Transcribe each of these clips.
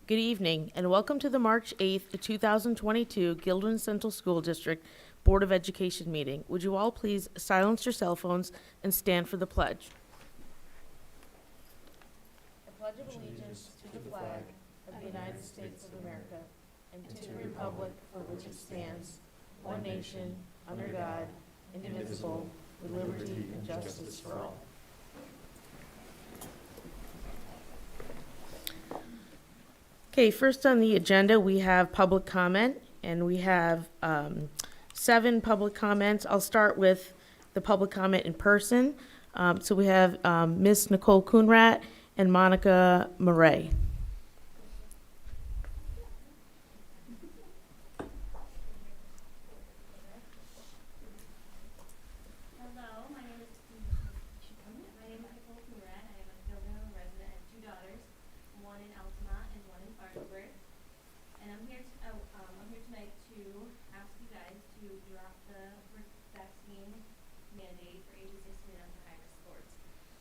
Good evening, and welcome to the March 8th, 2022 Guilderland Central School District Board of Education meeting. Would you all please silence your cell phones and stand for the pledge? I pledge allegiance to the flag of the United States of America and to the republic for which it stands, one nation, under God, indivisible, with liberty and justice for all. Okay, first on the agenda, we have public comment, and we have 7 public comments. I'll start with the public comment in person. So we have Ms. Nicole Coonrat and Monica Murray. Hello, my name is Nicole Coonrat. I am a Guildhall resident and 2 daughters, one in Altamont and one in Farnsworth. And I'm here tonight to ask you guys to drop the vaccine mandate for ages 16 and up to high-risk sports.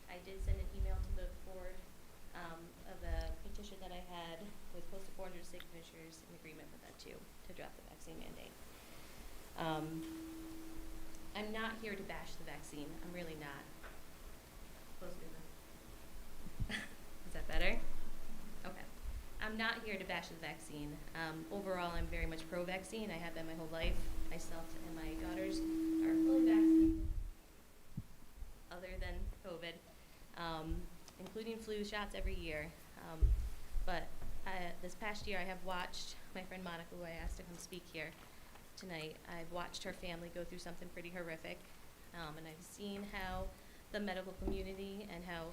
I did send an email to the board of a petition that I had with close to 400 signatures in agreement with that too, to drop the vaccine mandate. I'm not here to bash the vaccine. I'm really not. Close business. Is that better? Okay. I'm not here to bash the vaccine. Overall, I'm very much pro-vaccine. I have been my whole life. Myself and my daughters are fully vaccinated, other than COVID, including flu shots every year. But this past year, I have watched my friend Monica, who I asked to come speak here tonight. I've watched her family go through something pretty horrific, and I've seen how the medical community and how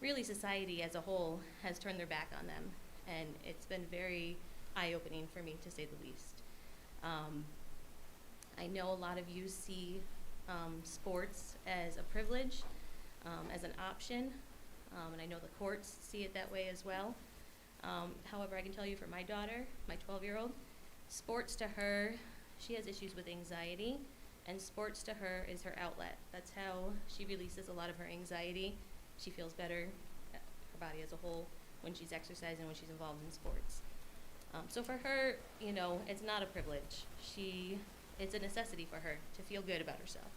really society as a whole has turned their back on them, and it's been very eye-opening for me, to say the least. I know a lot of you see sports as a privilege, as an option, and I know the courts see it that way as well. However, I can tell you for my daughter, my 12-year-old, sports to her, she has issues with anxiety, and sports to her is her outlet. That's how she releases a lot of her anxiety. She feels better, her body as a whole, when she's exercising, when she's involved in sports. So for her, you know, it's not a privilege. It's a necessity for her to feel good about herself.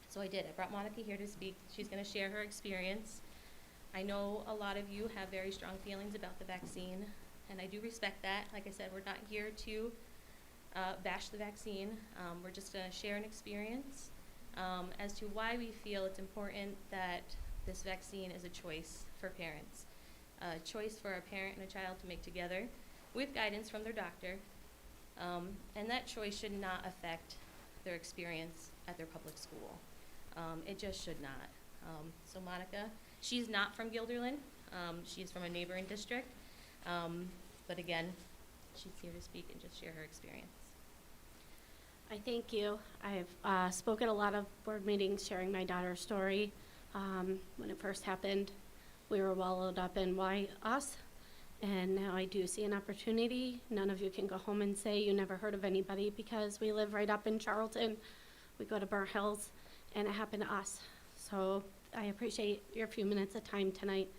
So I did. I brought Monica here to speak. She's going to share her experience. I know a lot of you have very strong feelings about the vaccine, and I do respect that. Like I said, we're not here to bash the vaccine. We're just going to share an experience as to why we feel it's important that this vaccine is a choice for parents, a choice for a parent and a child to make together with guidance from their doctor, and that choice should not affect their experience at their public school. It just should not. So Monica, she's not from Guilderland. She's from a neighboring district. But again, she's here to speak and just share her experience. I thank you. I've spoken at a lot of board meetings sharing my daughter's story. When it first happened, we were wallowed up in why us, and now I do see an opportunity. None of you can go home and say you never heard of anybody, because we live right up in Charlton. We go to Burnt Hills, and it happened to us. So I appreciate your few minutes of time tonight.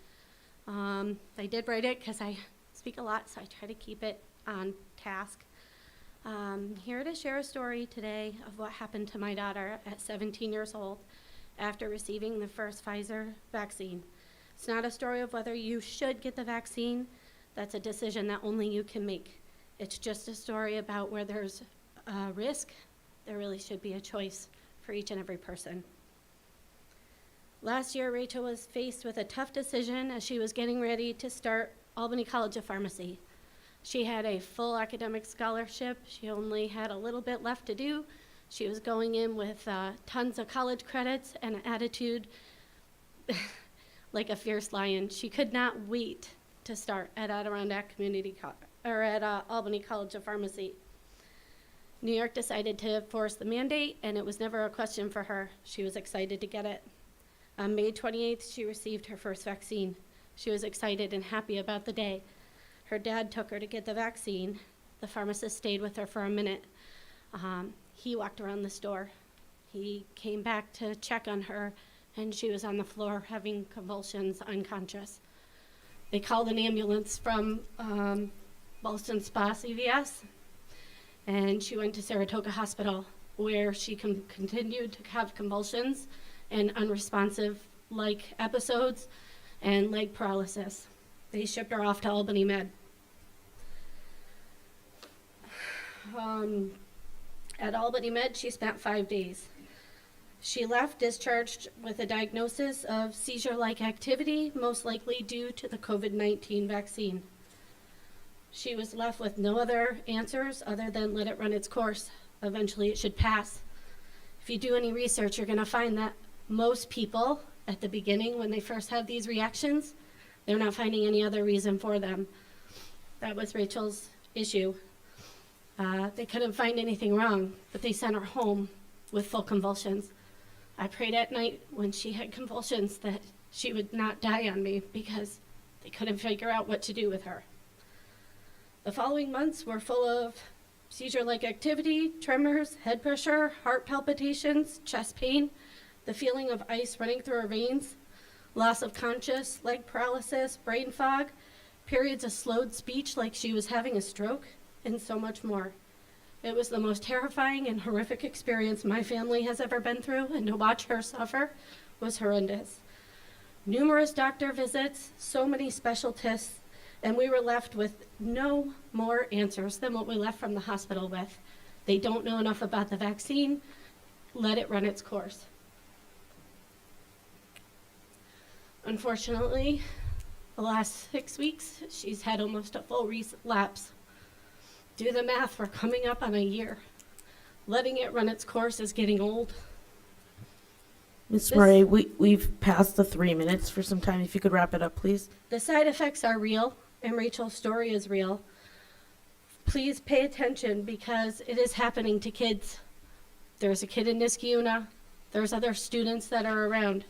I did write it because I speak a lot, so I try to keep it on task. Here to share a story today of what happened to my daughter at 17 years old after receiving the first Pfizer vaccine. It's not a story of whether you should get the vaccine. That's a decision that only you can make. It's just a story about where there's a risk, there really should be a choice for each and every person. Last year, Rachel was faced with a tough decision as she was getting ready to start Albany College of Pharmacy. She had a full academic scholarship. She only had a little bit left to do. She was going in with tons of college credits and an attitude like a fierce lion. She could not wait to start at Adirondack Albany College of Pharmacy. New York decided to force the mandate, and it was never a question for her. She was excited to get it. On May 28th, she received her first vaccine. She was excited and happy about the day. Her dad took her to get the vaccine. The pharmacist stayed with her for a minute. He walked around the store. He came back to check on her, and she was on the floor having convulsions, unconscious. They called an ambulance from Boston Spa CVS, and she went to Saratoga Hospital, where she continued to have convulsions and unresponsive-like episodes and leg paralysis. They shipped her off to Albany Med. At Albany Med, she spent 5 days. She left discharged with a diagnosis of seizure-like activity, most likely due to the COVID-19 vaccine. She was left with no other answers other than let it run its course. Eventually it should pass. If you do any research, you're gonna find that most people at the beginning, when they first have these reactions, they're not finding any other reason for them. That was Rachel's issue. They couldn't find anything wrong, but they sent her home with full convulsions. I prayed at night when she had convulsions that she would not die on me because they couldn't figure out what to do with her. The following months were full of seizure-like activity, tremors, head pressure, heart palpitations, chest pain, the feeling of ice running through her veins, loss of conscious, leg paralysis, brain fog, periods of slowed speech like she was having a stroke, and so much more. It was the most terrifying and horrific experience my family has ever been through, and to watch her suffer was horrendous. Numerous doctor visits, so many special tests, and we were left with no more answers than what we left from the hospital with. They don't know enough about the vaccine. Let it run its course. Unfortunately, the last 6 weeks, she's had almost a full relapse. Do the math, we're coming up on a year. Letting it run its course is getting old. Ms. Murray, we've passed the 3 minutes for some time. If you could wrap it up, please. The side effects are real, and Rachel's story is real. Please pay attention because it is happening to kids. There's a kid in Niskayuna. There's other students that are around.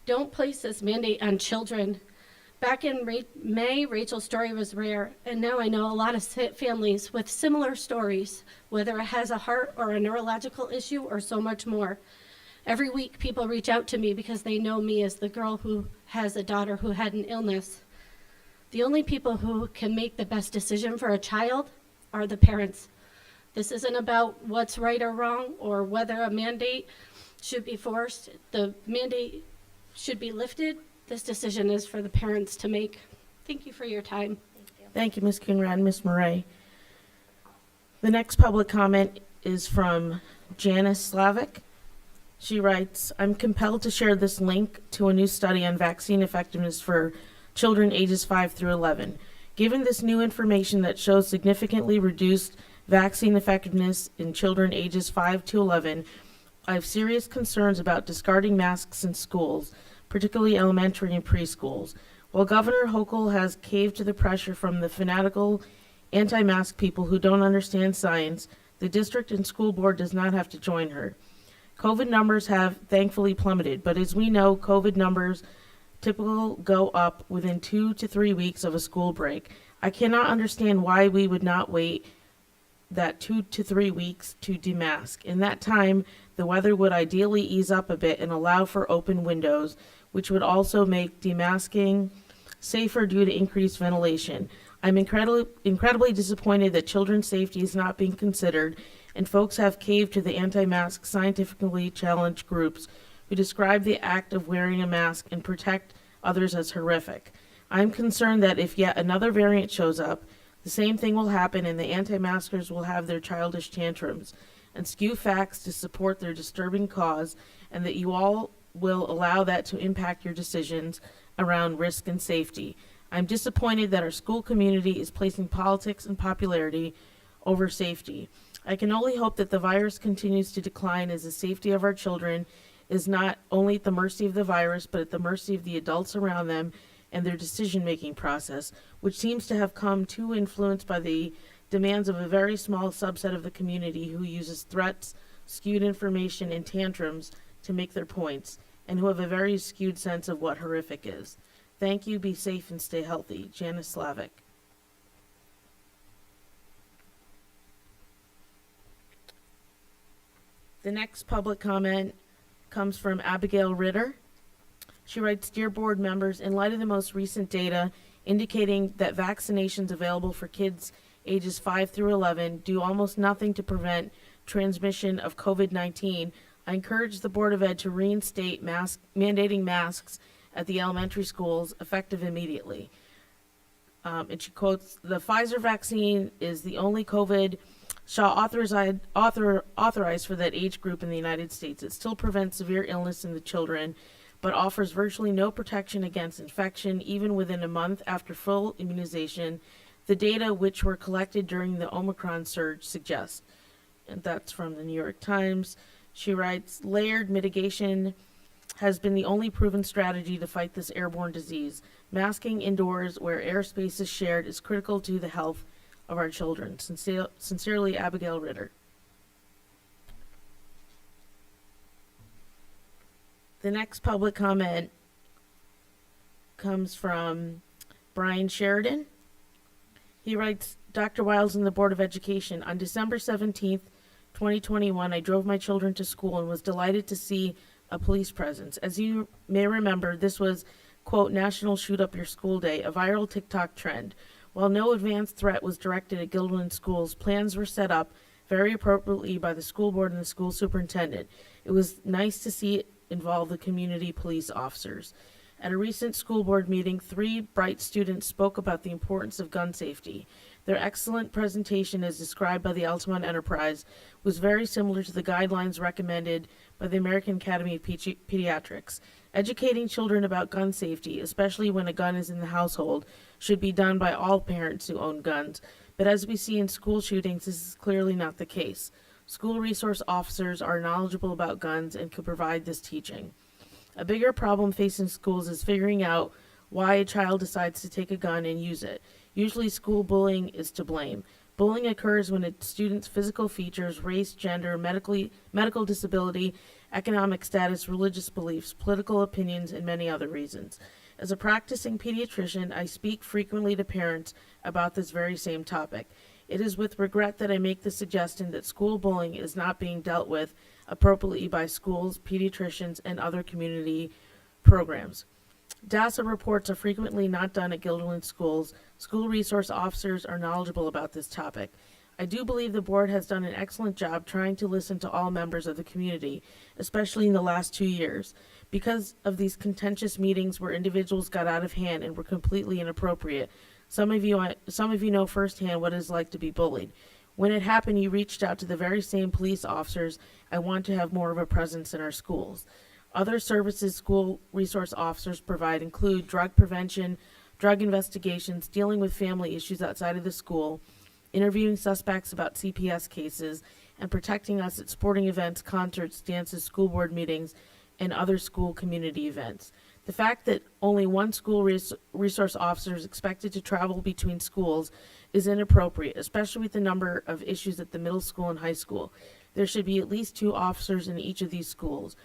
Don't place this mandate on children. Back in May, Rachel's story was rare, and now I know a lot of families with similar stories, whether it has a heart or a neurological issue or so much more. Every week, people reach out to me because they know me as the girl who has a daughter who had an illness. The only people who can make the best decision for a child are the parents. This isn't about what's right or wrong or whether a mandate should be forced. The mandate should be lifted. This decision is for the parents to make. Thank you for your time. Thank you, Ms. Coonrad and Ms. Murray. The next public comment is from Janice Slavic. She writes, I'm compelled to share this link to a new study on vaccine effectiveness for children ages 5 through 11. Given this new information that shows significantly reduced vaccine effectiveness in children ages 5 to 11, I have serious concerns about discarding masks in schools, particularly elementary and preschools. While Governor Hochul has caved to the pressure from the fanatical anti-mask people who don't understand science, the district and school board does not have to join her. COVID numbers have thankfully plummeted, but as we know, COVID numbers typically go up within 2 to 3 weeks of a school break. I cannot understand why we would not wait that 2 to 3 weeks to demask. In that time, the weather would ideally ease up a bit and allow for open windows, which would also make demasking safer due to increased ventilation. I'm incredibly disappointed that children's safety is not being considered, and folks have caved to the anti-mask scientifically challenged groups who describe the act of wearing a mask and protect others as horrific. I'm concerned that if yet another variant shows up, the same thing will happen and the anti-maskers will have their childish tantrums and skew facts to support their disturbing cause, and that you all will allow that to impact your decisions around risk and safety. I'm disappointed that our school community is placing politics and popularity over safety. I can only hope that the virus continues to decline as the safety of our children is not only at the mercy of the virus, but at the mercy of the adults around them and their decision-making process, which seems to have come too influenced by the demands of a very small subset of the community who uses threats, skewed information, and tantrums to make their points, and who have a very skewed sense of what horrific is. Thank you, be safe, and stay healthy. Janice Slavic. The next public comment comes from Abigail Ritter. She writes, Dear board members, in light of the most recent data indicating that vaccinations available for kids ages 5 through 11 do almost nothing to prevent transmission of COVID-19, I encourage the Board of Ed to reinstate mandating masks at the elementary schools effective immediately. And she quotes, "The Pfizer vaccine is the only COVID shot authorized for that age group in the United States. It still prevents severe illness in the children, but offers virtually no protection against infection even within a month after full immunization. The data which were collected during the Omicron surge suggest." And that's from the New York Times. She writes, "Layered mitigation has been the only proven strategy to fight this airborne disease. Masking indoors where airspace is shared is critical to the health of our children. Sincerely, Abigail Ritter." The next public comment comes from Brian Sheridan. He writes, "Dr. Wiles and the Board of Education, on December 17th, 2021, I drove my children to school and was delighted to see a police presence. As you may remember, this was, quote, National Shoot Up Your School Day, a viral TikTok trend. While no advanced threat was directed at Guilderland schools, plans were set up very appropriately by the school board and the school superintendent. It was nice to see it involve the community police officers. At a recent school board meeting, 3 bright students spoke about the importance of gun safety. Their excellent presentation, as described by the Altamont Enterprise, was very similar to the guidelines recommended by the American Academy of Pediatrics. Educating children about gun safety, especially when a gun is in the household, should be done by all parents who own guns. But as we see in school shootings, this is clearly not the case. School resource officers are knowledgeable about guns and could provide this teaching. A bigger problem facing schools is figuring out why a child decides to take a gun and use it. Usually school bullying is to blame. Bullying occurs when a student's physical features, race, gender, medical disability, economic status, religious beliefs, political opinions, and many other reasons. As a practicing pediatrician, I speak frequently to parents about this very same topic. It is with regret that I make the suggestion that school bullying is not being dealt with appropriately by schools, pediatricians, and other community programs. DASA reports are frequently not done at Guilderland schools. School resource officers are knowledgeable about this topic. I do believe the board has done an excellent job trying to listen to all members of the community, especially in the last 2 years. Because of these contentious meetings where individuals got out of hand and were completely inappropriate, some of you know firsthand what it is like to be bullied. When it happened, you reached out to the very same police officers. I want to have more of a presence in our schools. Other services school resource officers provide include drug prevention, drug investigations, dealing with family issues outside of the school, interviewing suspects about CPS cases, and protecting us at sporting events, concerts, dances, school board meetings, and other school community events. The fact that only one school resource officer is expected to travel between schools is inappropriate, especially with the number of issues at the middle school and high school. There should be at least 2 officers in each of these schools.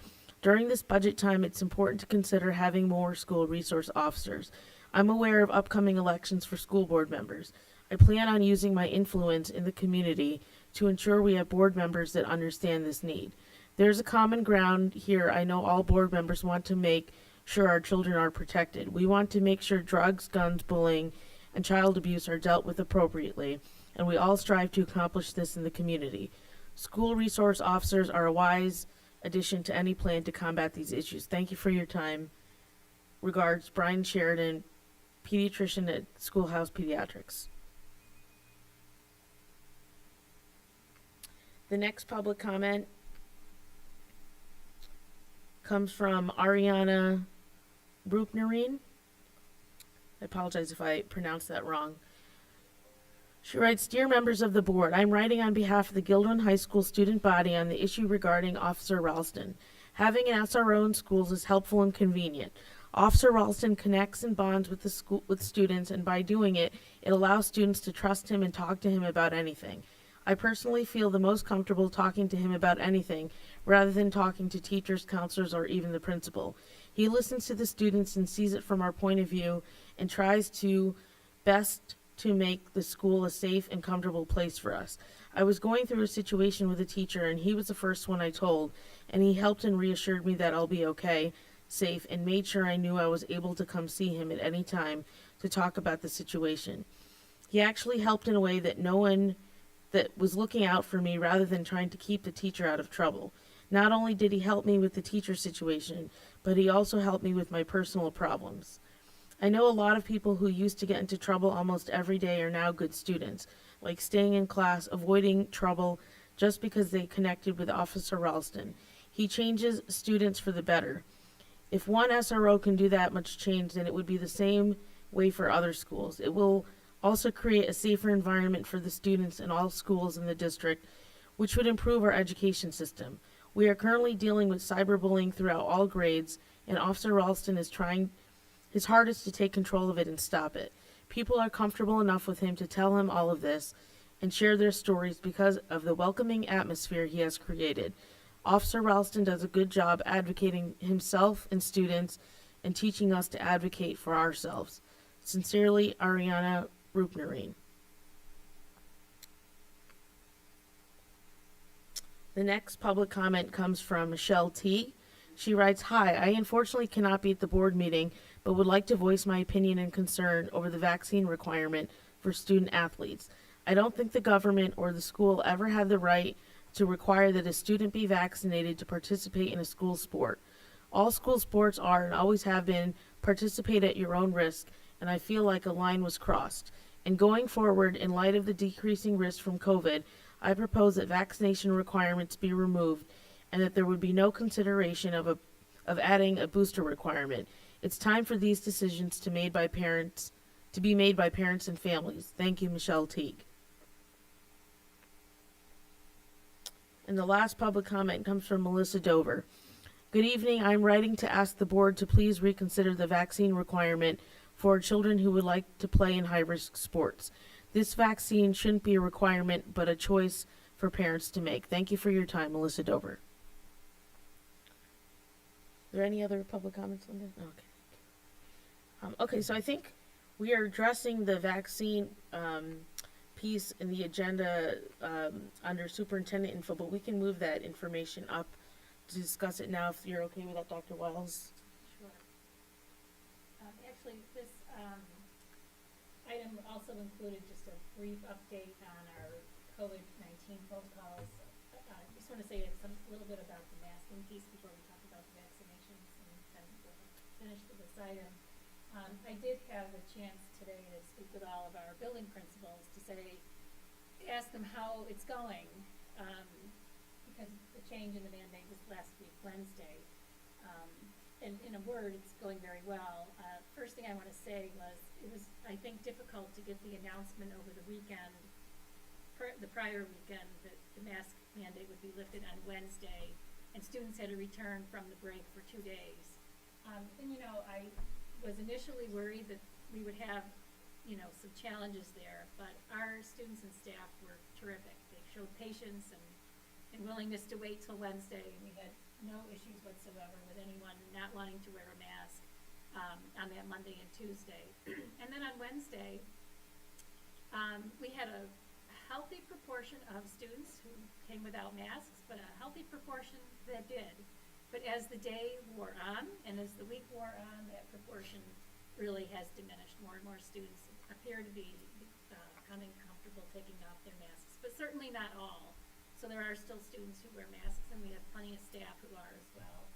During this budget time, it's important to consider having more school resource officers. I'm aware of upcoming elections for school board members. I plan on using my influence in the community to ensure we have board members that understand this need. There's a common ground here. I know all board members want to make sure our children are protected. We want to make sure drugs, guns, bullying, and child abuse are dealt with appropriately, and we all strive to accomplish this in the community. School resource officers are a wise addition to any plan to combat these issues. Thank you for your time. Regards, Brian Sheridan, pediatrician at Schoolhouse Pediatrics. The next public comment comes from Ariana Brucknerine. I apologize if I pronounced that wrong. She writes, Dear members of the board, I'm writing on behalf of the Guilderland High School student body on the issue regarding Officer Ralston. Having an SRO in schools is helpful and convenient. Officer Ralston connects and bonds with students, and by doing it, it allows students to trust him and talk to him about anything. I personally feel the most comfortable talking to him about anything rather than talking to teachers, counselors, or even the principal. He listens to the students and sees it from our point of view and tries to best to make the school a safe and comfortable place for us. I was going through a situation with a teacher, and he was the first one I told, and he helped and reassured me that I'll be okay, safe, and made sure I knew I was able to come see him at any time to talk about the situation. He actually helped in a way that no one that was looking out for me rather than trying to keep the teacher out of trouble. Not only did he help me with the teacher situation, but he also helped me with my personal problems. I know a lot of people who used to get into trouble almost every day are now good students, like staying in class, avoiding trouble just because they connected with Officer Ralston. He changes students for the better. If one SRO can do that much change, then it would be the same way for other schools. It will also create a safer environment for the students in all schools in the district, which would improve our education system. We are currently dealing with cyberbullying throughout all grades, and Officer Ralston is trying his hardest to take control of it and stop it. People are comfortable enough with him to tell him all of this and share their stories because of the welcoming atmosphere he has created. Officer Ralston does a good job advocating himself and students and teaching us to advocate for ourselves. Sincerely, Ariana Rupnerine. The next public comment comes from Michelle T. She writes, "Hi, I unfortunately cannot be at the board meeting, but would like to voice my opinion and concern over the vaccine requirement for student athletes. I don't think the government or the school ever had the right to require that a student be vaccinated to participate in a school sport. All school sports are and always have been participate at your own risk, and I feel like a line was crossed. And going forward, in light of the decreasing risk from COVID, I propose that vaccination requirements be removed and that there would be no consideration of adding a booster requirement. It's time for these decisions to be made by parents and families. Thank you, Michelle Teague." And the last public comment comes from Melissa Dover. "Good evening. I'm writing to ask the board to please reconsider the vaccine requirement for children who would like to play in high-risk sports. This vaccine shouldn't be a requirement, but a choice for parents to make. Thank you for your time, Melissa Dover." Are there any other public comments, Linda? Okay. Okay, so I think we are addressing the vaccine piece in the agenda under superintendent info, but we can move that information up to discuss it now if you're okay with that, Dr. Wiles. Sure. Actually, this item also included just a brief update on our COVID-19 protocols. I just want to say a little bit about the masking piece before we talk about the vaccinations, and then we'll finish with this item. I did have a chance today to speak with all of our building principals to ask them how it's going, because the change in the mandate was last week, Wednesday. And in a word, it's going very well. First thing I want to say was, it was, I think, difficult to get the announcement over the weekend, the prior weekend, that the mask mandate would be lifted on Wednesday, and students had to return from the break for 2 days. And I was initially worried that we would have, some challenges there, but our students and staff were terrific. They showed patience and willingness to wait till Wednesday, and we had no issues whatsoever with anyone not wanting to wear a mask on that Monday and Tuesday. And then on Wednesday, we had a healthy proportion of students who came without masks, but a healthy proportion that did. But as the day wore on, and as the week wore on, that proportion really has diminished. More and more students appear to be becoming comfortable taking off their masks, but certainly not all. So there are still students who wear masks, and we have plenty of staff who are as well.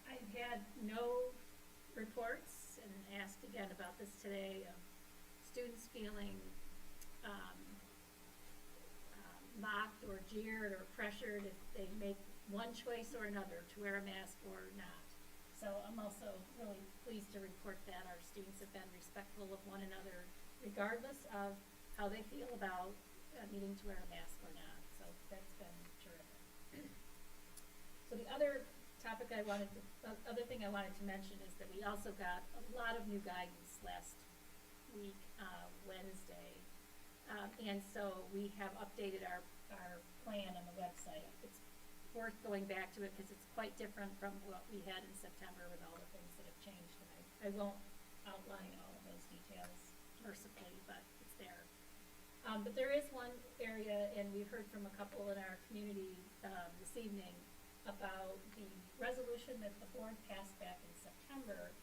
I've had no reports, and asked again about this today, of students feeling mocked or jeered or pressured if they make one choice or another, to wear a mask or not. So I'm also really pleased to report that our students have been respectful of one another, regardless of how they feel about needing to wear a mask or not. So that's been terrific. So the other thing I wanted to mention is that we also got a lot of new guidance last week, Wednesday. And so we have updated our plan on the website. It's worth going back to it because it's quite different from what we had in September with all the things that have changed. And I won't outline all of those details mercifully, but it's there. But there is one area, and we've heard from a couple in our community this evening about the resolution that the board passed back in September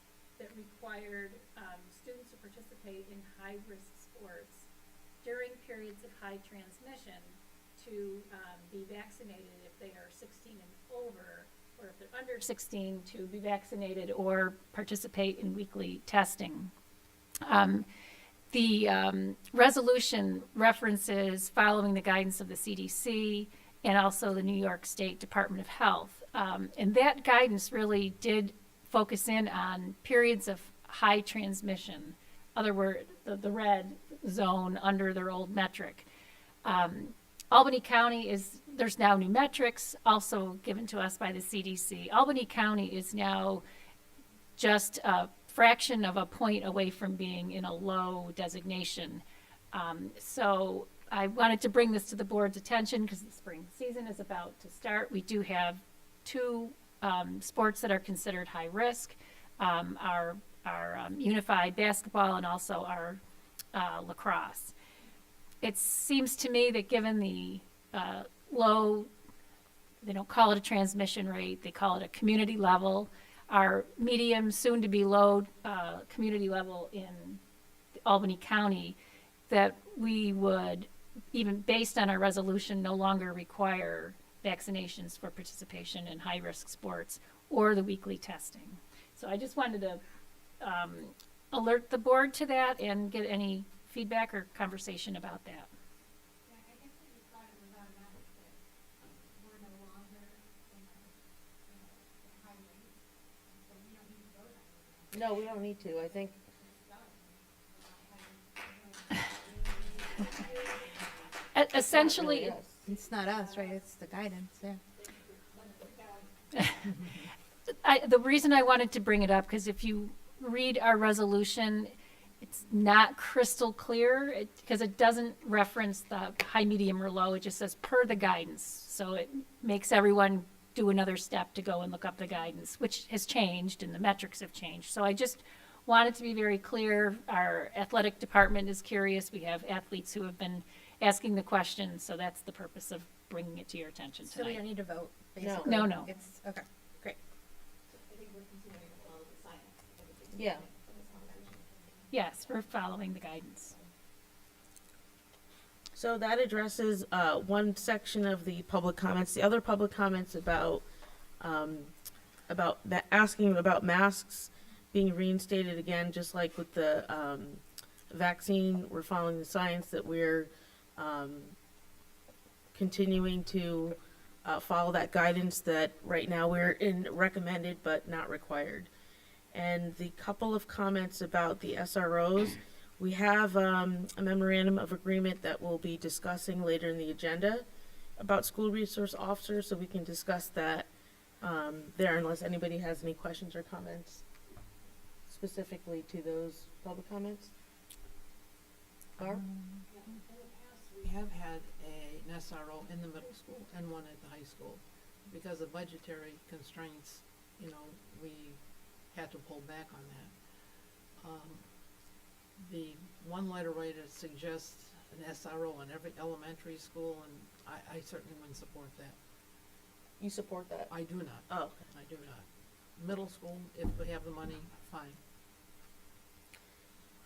that required students to participate in high-risk sports during periods of high transmission to be vaccinated if they are 16 and over, or if they're under 16 to be vaccinated or participate in weekly testing. The resolution references following the guidance of the CDC and also the New York State Department of Health. And that guidance really did focus in on periods of high transmission, other word, the red zone under their old metric. Albany County there's now new metrics also given to us by the CDC. Albany County is now just a fraction of a point away from being in a low designation. So I wanted to bring this to the board's attention because the spring season is about to start. We do have two sports that are considered high risk, our unified basketball and also our lacrosse. It seems to me that given the low, they don't call it a transmission rate, they call it a community level, our medium, soon to be low community level in Albany County, that we would, even based on our resolution, no longer require vaccinations for participation in high-risk sports or the weekly testing. So I just wanted to alert the board to that and get any feedback or conversation about that. Yeah, I guess I just thought it was automatic that we're no longer in a high rate, so we don't need to vote on it. No, we don't need to, I think. Essentially, It's not us, right? It's the guidance, yeah. the reason I wanted to bring it up, because if you read our resolution, it's not crystal clear because it doesn't reference the high, medium, or low. It just says per the guidance. So it makes everyone do another step to go and look up the guidance, which has changed and the metrics have changed. So I just wanted to be very clear. Our athletic department is curious. We have athletes who have been asking the questions. So that's the purpose of bringing it to your attention So we tonight. don't need to vote, basically? No. It's, okay, great. Yeah. Yes, we're following the guidance. So that addresses one section of the public comments. The other public comments about asking about masks being reinstated again, just like with the vaccine. We're following the science that we're continuing to follow that guidance that right now we're in recommended but not required. And the couple of comments about the SROs, we have a memorandum of agreement that we'll be discussing later in the agenda about school resource officers, so we can discuss that there unless anybody has any questions or comments specifically to those public comments. Barb? We have had an SRO in the middle school and one at the high school. Because of budgetary constraints, we had to pull back on that. The one letter writer suggests an SRO in every elementary school, and I certainly wouldn't support that. You support that? I do not. Oh, okay. I do not. Middle school, if we have the money, fine.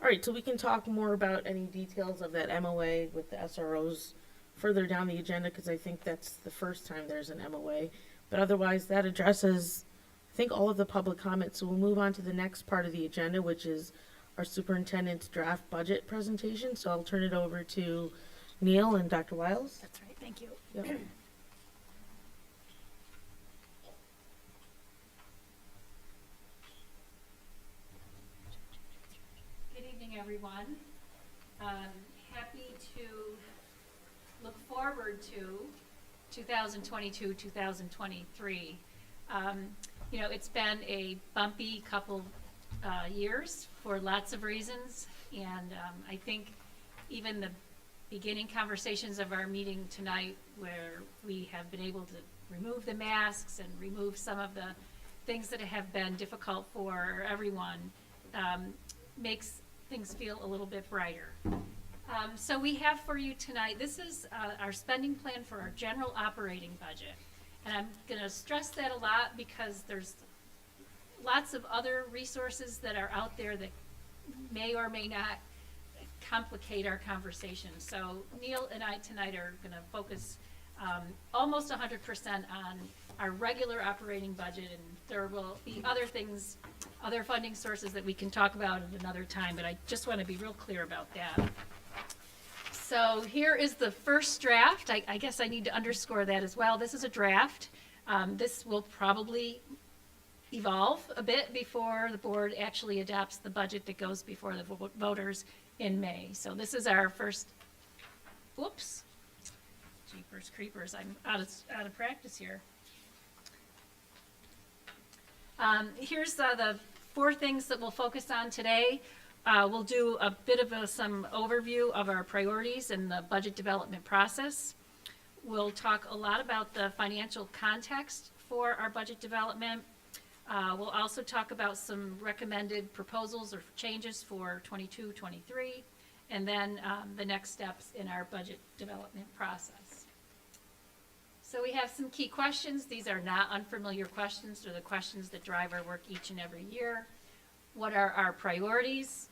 All right, so we can talk more about any details of that MOA with the SROs further down the agenda, because I think that's the first time there's an MOA. But otherwise, that addresses, I think, all of the public comments. So we'll move on to the next part of the agenda, which is our superintendent's draft budget presentation. So I'll turn it over to Neil and Dr. Wiles. That's right, thank you. Yep. Good evening, everyone. Happy to look forward to 2022, 2023. It's been a bumpy couple years for lots of reasons, and I think even the beginning conversations of our meeting tonight, where we have been able to remove the masks and remove some of the things that have been difficult for everyone, makes things feel a little bit brighter. So we have for you tonight, this is our spending plan for our general operating budget. And I'm going to stress that a lot because there's lots of other resources that are out there that may or may not complicate our conversation. So Neil and I tonight are gonna focus almost 100% on our regular operating budget, and there will be other things, other funding sources that we can talk about at another time, but I just want to be real clear about that. So here is the first draft. I guess I need to underscore that as well. This is a draft. This will probably evolve a bit before the board actually adopts the budget that goes before the voters in May. So this is our first, whoops, jeepers creepers, I'm out of practice here. Here's the 4 things that we'll focus on today. We'll do a bit of some overview of our priorities in the budget development process. We'll talk a lot about the financial context for our budget development. We'll also talk about some recommended proposals or changes for 22-23, and then the next steps in our budget development process. So we have some key questions. These are not unfamiliar questions. They're the questions that drive our work each and every year. What are our priorities?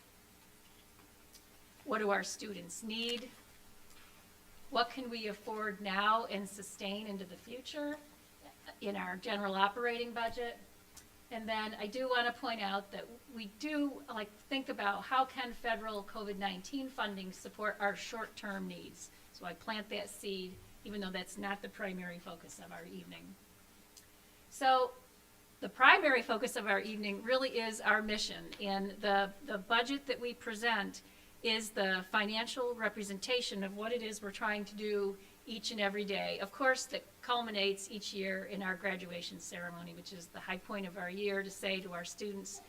What do our students need? What can we afford now and sustain into the future in our general operating budget? And then I do want to point out that we do think about how can federal COVID-19 funding support our short-term needs. So I plant that seed, even though that's not the primary focus of our evening. So the primary focus of our evening really is our mission, and the budget that we present is the financial representation of what it is we're trying to do each and every day. Of course, that culminates each year in our graduation ceremony, which is the high point of our year, to say to our students,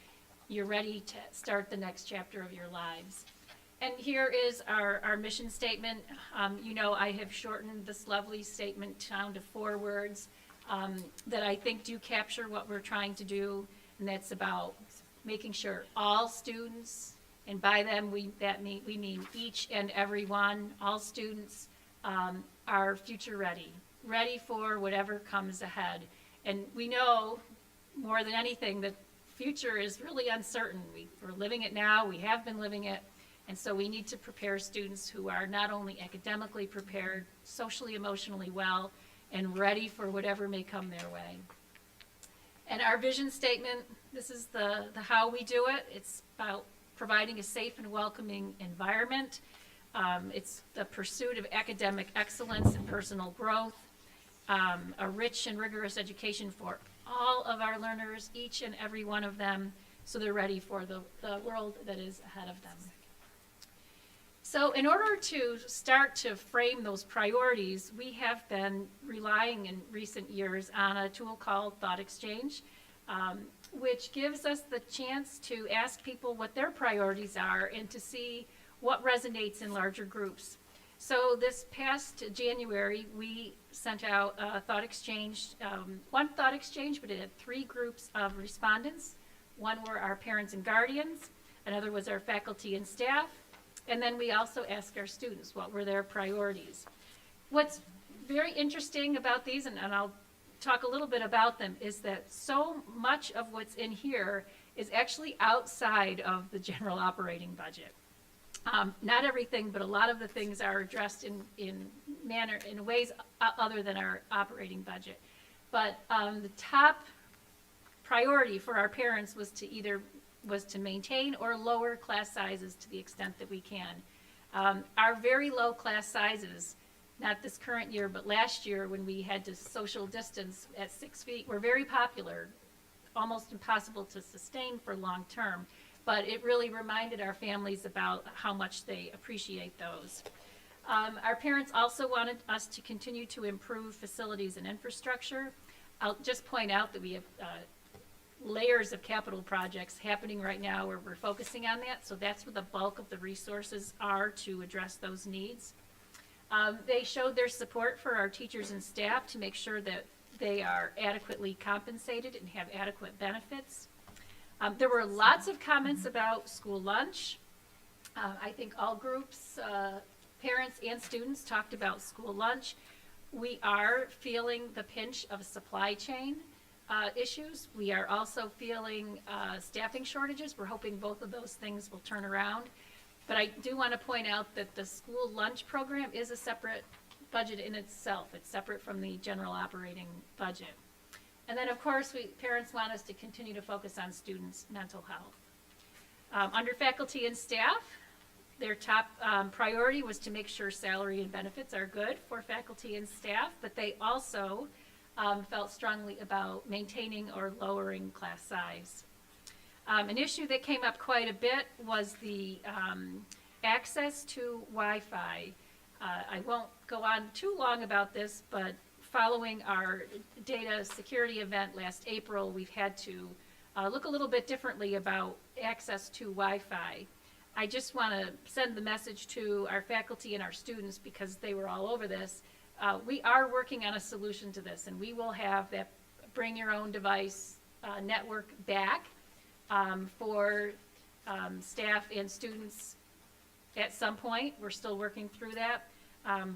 you're ready to start the next chapter of your lives. And here is our mission statement. You know, I have shortened this lovely statement down to 4 words that I think do capture what we're trying to do, and that's about making sure all students, and by them we mean each and every one, all students are future ready for whatever comes ahead. And we know more than anything that future is really uncertain. We're living it now, we have been living it. And so we need to prepare students who are not only academically prepared, socially, emotionally well, and ready for whatever may come their way. And our vision statement, this is the how we do it. It's about providing a safe and welcoming environment. It's the pursuit of academic excellence and personal growth, a rich and rigorous education for all of our learners, each and every one of them, so they're ready for the world that is ahead of them. So in order to start to frame those priorities, we have been relying in recent years on a tool called Thought Exchange, which gives us the chance to ask people what their priorities are and to see what resonates in larger groups. So this past January, we sent out a Thought Exchange, one Thought Exchange, but it had 3 groups of respondents. One were our parents and guardians, another was our faculty and staff, and then we also asked our students what were their priorities. What's very interesting about these, and I'll talk a little bit about them, is that so much of what's in here is actually outside of the general operating budget. Not everything, but a lot of the things are addressed in ways other than our operating budget. But the top priority for our parents was to maintain or lower class sizes to the extent that we can. Our very low class sizes, not this current year, but last year when we had to social distance at 6 feet, were very popular, almost impossible to sustain for long term. But it really reminded our families about how much they appreciate those. Our parents also wanted us to continue to improve facilities and infrastructure. I'll just point out that we have layers of capital projects happening right now where we're focusing on that, so that's where the bulk of the resources are to address those needs. They showed their support for our teachers and staff to make sure that they are adequately compensated and have adequate benefits. There were lots of comments about school lunch. I think all groups, parents and students, talked about school lunch. We are feeling the pinch of a supply chain. issues. We are also feeling staffing shortages. We're hoping both of those things will turn around. But I do want to point out that the school lunch program is a separate budget in itself. It's separate from the general operating budget. And then, of course, parents want us to continue to focus on students' mental health. Under faculty and staff, their top priority was to make sure salary and benefits are good for faculty and staff, but they also felt strongly about maintaining or lowering class size. An issue that came up quite a bit was the access to Wi-Fi. I won't go on too long about this, but following our data security event last April, we've had to look a little bit differently about access to Wi-Fi. I just want to send the message to our faculty and our students, because they were all over this. We are working on a solution to this, and we will have that bring your own device network back for staff and students at some point. We're still working through that,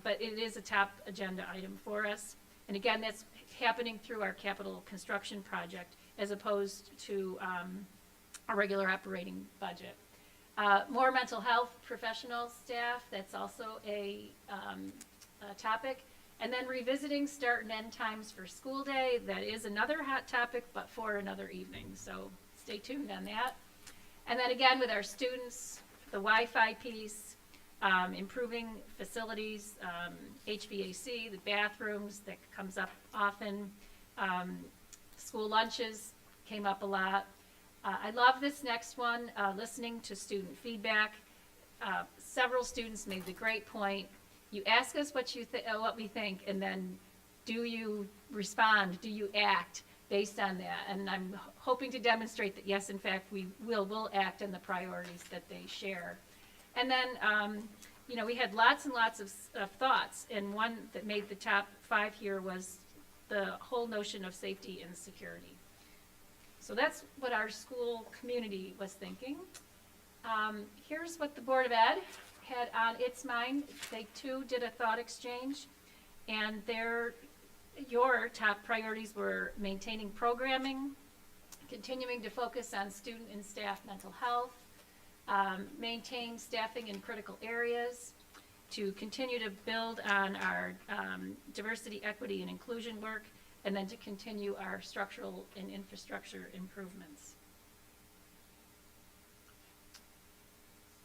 but it is a top agenda item for us. And again, that's happening through our capital construction project as opposed to a regular operating budget. More mental health professional staff, that's also a topic. And then revisiting start and end times for school day, that is another hot topic, but for another evening. So stay tuned on that. And then again, with our students, the Wi-Fi piece, improving facilities, HVAC, the bathrooms, that comes up often. School lunches came up a lot. I love this next one, listening to student feedback. Several students made the great point. You ask us what we think, and then do you respond? Do you act based on that? And I'm hoping to demonstrate that yes, in fact, we will act on the priorities that they share. And then, we had lots and lots of thoughts, and one that made the top 5 here was the whole notion of safety and security. So that's what our school community was thinking. Here's what the Board of Ed had on its mind. They too did a thought exchange, and your top priorities were maintaining programming, continuing to focus on student and staff mental health, maintain staffing in critical areas, to continue to build on our diversity, equity, and inclusion work, and then to continue our structural and infrastructure improvements.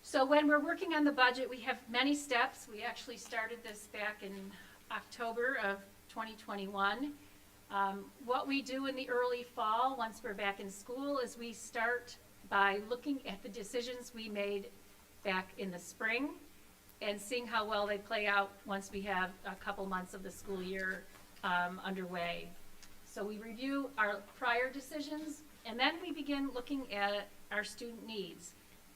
So when we're working on the budget, we have many steps. We actually started this back in October of 2021. What we do in the early fall, once we're back in school, is we start by looking at the decisions we made back in the spring and seeing how well they play out once we have a couple months of the school year underway. So we review our prior decisions, and then we begin looking at our student needs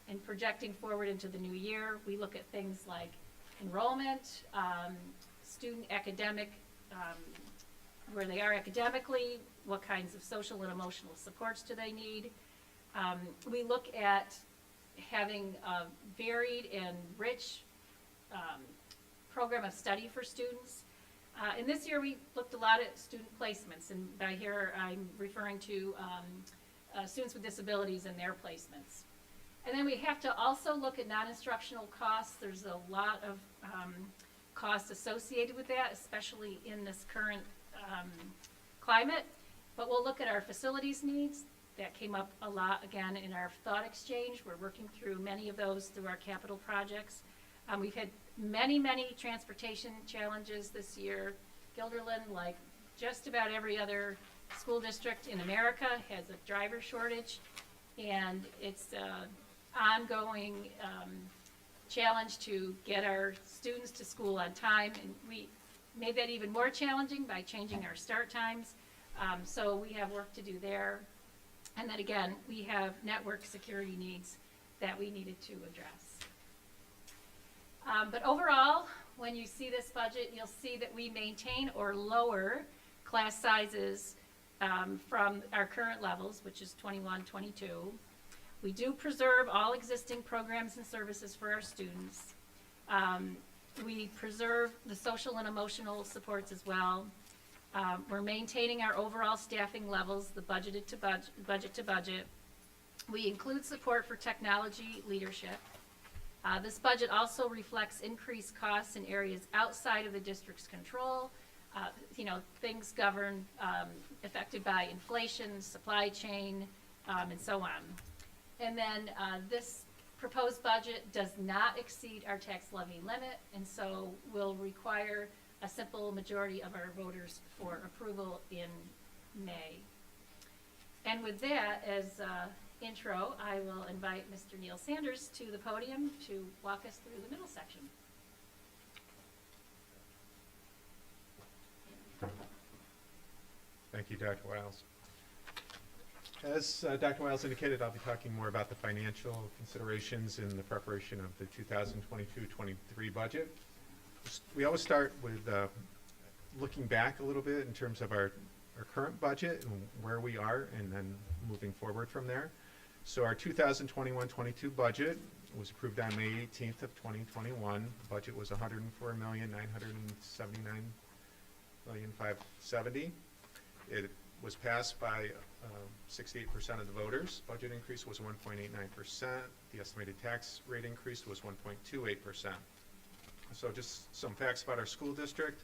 and projecting forward into the new year. We look at things like enrollment, student academic, where they are academically, what kinds of social and emotional supports do they need. We look at having a varied and rich program of study for students. And this year we looked a lot at student placements, and by here I'm referring to students with disabilities and their placements. And then we have to also look at non-instructional costs. There's a lot of costs associated with that, especially in this current climate. But we'll look at our facilities needs. That came up a lot again in our thought exchange. We're working through many of those through our capital projects. We've had many transportation challenges this year. Guilderland, like just about every other school district in America, has a driver shortage, and it's ongoing challenge to get our students to school on time, and we made that even more challenging by changing our start times. So we have work to do there. And then again, we have network security needs that we needed to address. But overall, when you see this budget, you'll see that we maintain or lower class sizes from our current levels, which is 21, 22. We do preserve all existing programs and services for our students. We preserve the social and emotional supports as well. We're maintaining our overall staffing levels, the budget to budget. We include support for technology leadership. This budget also reflects increased costs in areas outside of the district's control. Things governed, affected by inflation, supply chain, and so on. And then this proposed budget does not exceed our tax levy limit, and so will require a simple majority of our voters for approval in May. And with that as intro, I will invite Mr. Neil Sanders to the podium to walk us through the middle section. Thank you, Dr. Wiles. As Dr. Wiles indicated, I'll be talking more about the financial considerations in the preparation of the 2022-23 budget. We always start with looking back a little bit in terms of our current budget and where we are, and then moving forward from there. So our 2021-22 budget was approved on May 18th of 2021. The budget was $104,979,570. It was passed by 68% of the voters. Budget increase was 1.89%. The estimated tax rate increase was 1.28%. So just some facts about our school district.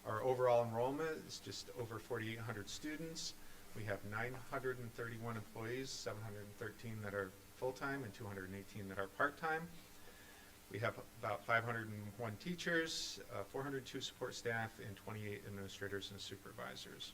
Our overall enrollment is just over 4,800 students. We have 931 employees, 713 that are full-time and 218 that are part-time. We have about 501 teachers, 402 support staff, and 28 administrators and supervisors.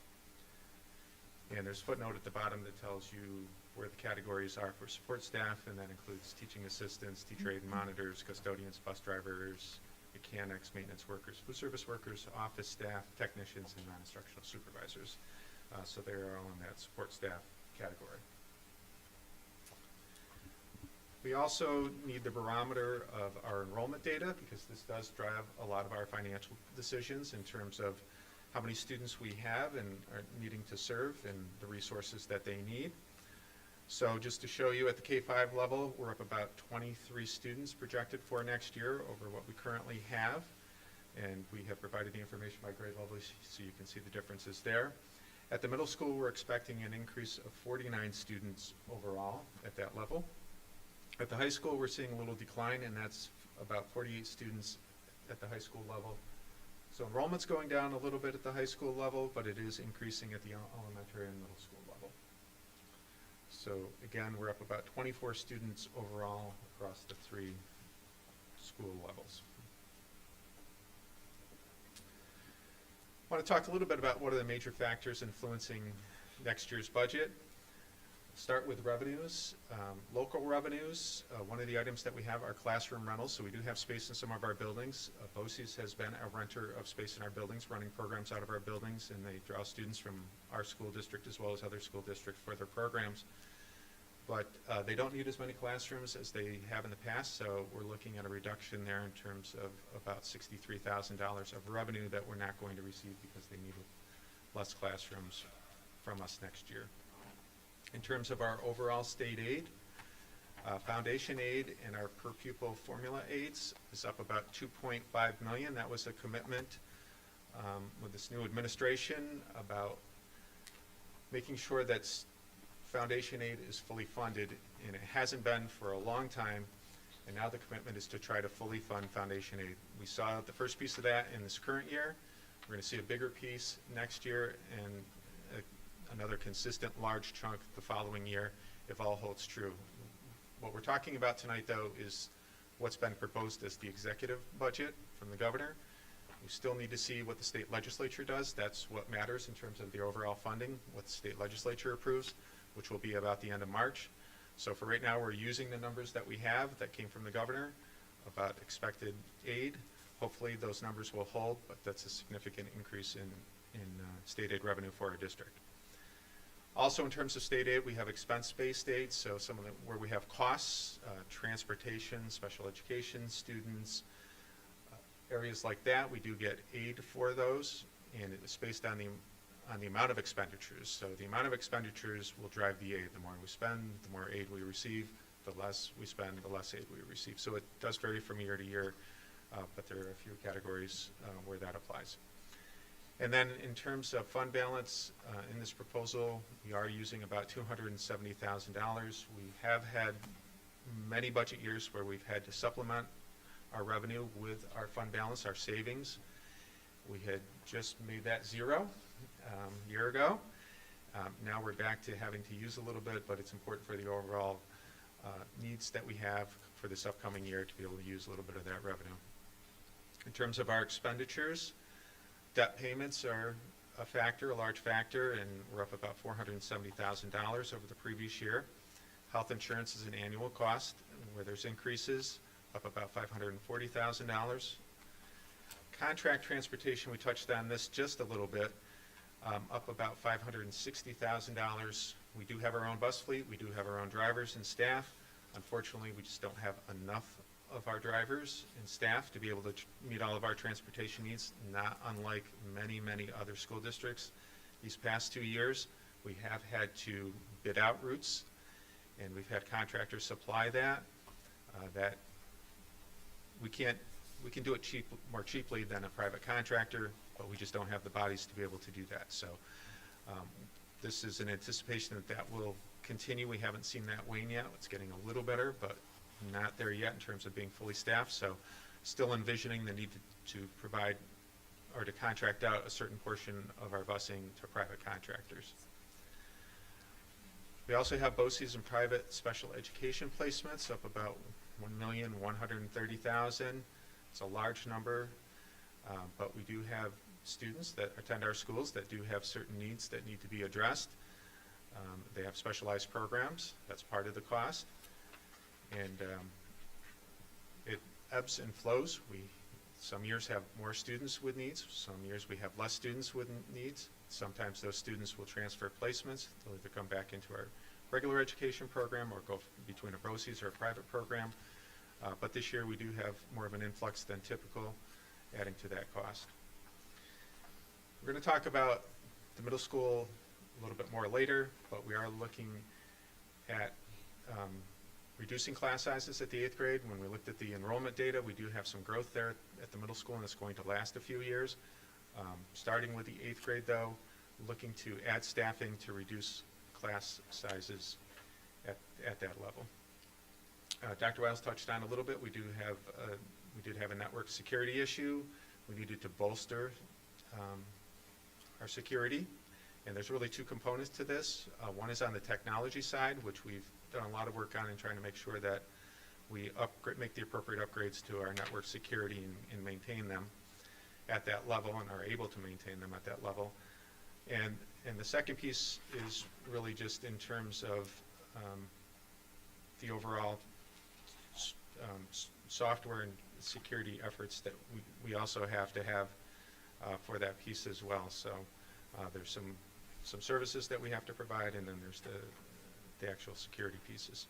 And there's a footnote at the bottom that tells you where the categories are for support staff, and that includes teaching assistants, teacher aid monitors, custodians, bus drivers, mechanics, maintenance workers, food service workers, office staff, technicians, and non-instructional supervisors. So they are all in that support staff category. We also need the barometer of our enrollment data, because this does drive a lot of our financial decisions in terms of how many students we have and are needing to serve and the resources that they need. So just to show you, at the K-5 level, we're up about 23 students projected for next year over what we currently have. And we have provided the information by grade level so you can see the differences there. At the middle school, we're expecting an increase of 49 students overall at that level. At the high school, we're seeing a little decline, and that's about 48 students at the high school level. So enrollment's going down a little bit at the high school level, but it is increasing at the elementary and middle school level. So again, we're up about 24 students overall across the 3 school levels. I want to talk a little bit about what are the major factors influencing next year's budget. Start with revenues. Local revenues, one of the items that we have are classroom rentals, so we do have space in some of our buildings. Boces has been a renter of space in our buildings, running programs out of our buildings, and they draw students from our school district as well as other school districts for their programs. But they don't need as many classrooms as they have in the past, so we're looking at a reduction there in terms of about $63,000 of revenue that we're not going to receive because they need less classrooms from us next year. In terms of our overall state aid, foundation aid and our per pupil formula aids is up about $2.5 million. That was a commitment with this new administration about making sure that foundation aid is fully funded, and it hasn't been for a long time, and now the commitment is to try to fully fund foundation aid. We saw the first piece of that in this current year. We're going to see a bigger piece next year, and another consistent large chunk the following year if all holds true. What we're talking about tonight, though, is what's been proposed as the executive budget from the governor. We still need to see what the state legislature does. That's what matters in terms of the overall funding, what the state legislature approves, which will be about the end of March. So for right now, we're using the numbers that we have that came from the governor about expected aid. Hopefully those numbers will hold, but that's a significant increase in state aid revenue for our district. Also, in terms of state aid, we have expense-based aid, so some of the, where we have costs, transportation, special education students, areas like that, we do get aid for those, and it's based on the amount of expenditures. So the amount of expenditures will drive the aid. The more we spend, the more aid we receive. The less we spend, the less aid we receive. So it does vary from year to year, but there are a few categories where that applies. And then in terms of fund balance, in this proposal, we are using about $270,000. We have had many budget years where we've had to supplement our revenue with our fund balance, our savings. We had just made that zero a year ago. Now we're back to having to use a little bit, but it's important for the overall needs that we have for this upcoming year to be able to use a little bit of that revenue. In terms of our expenditures, debt payments are a factor, a large factor, and we're up about $470,000 over the previous year. Health insurance is an annual cost where there's increases, up about $540,000. Contract transportation, we touched on this just a little bit, up about $560,000. We do have our own bus fleet, we do have our own drivers and staff. Unfortunately, we just don't have enough of our drivers and staff to be able to meet all of our transportation needs, not unlike many, many other school districts. These past 2 years, we have had to bid out routes, and we've had contractors supply that. That we can do it more cheaply than a private contractor, but we just don't have the bodies to be able to do that. So this is an anticipation that will continue. We haven't seen that wane yet. It's getting a little better, but not there yet in terms of being fully staffed. So still envisioning the need to provide or to contract out a certain portion of our busing to private contractors. We also have Boces and private special education placements, up about $1,130,000. It's a large number, but we do have students that attend our schools that do have certain needs that need to be addressed. They have specialized programs. That's part of the cost. And it ebbs and flows. Some years have more students with needs. Some years we have less students with needs. Sometimes those students will transfer placements. They'll either come back into our regular education program or go between a Boces or a private program. But this year we do have more of an influx than typical, adding to that cost. We're going to talk about the middle school a little bit more later, but we are looking at reducing class sizes at the 8th grade. When we looked at the enrollment data, we do have some growth there at the middle school, and it's going to last a few years. Starting with the 8th grade, though, looking to add staffing to reduce class sizes at that level. Dr. Wiles touched on a little bit. We did have a network security issue. We needed to bolster our security, and there's really two components to this. One is on the technology side, which we've done a lot of work on in trying to make sure that we make the appropriate upgrades to our network security and maintain them at that level, and are able to maintain them at that level. And the second piece is really just in terms of the overall software and security efforts that we also have to have for that piece as well. So there's some services that we have to provide, and then there's the actual security pieces.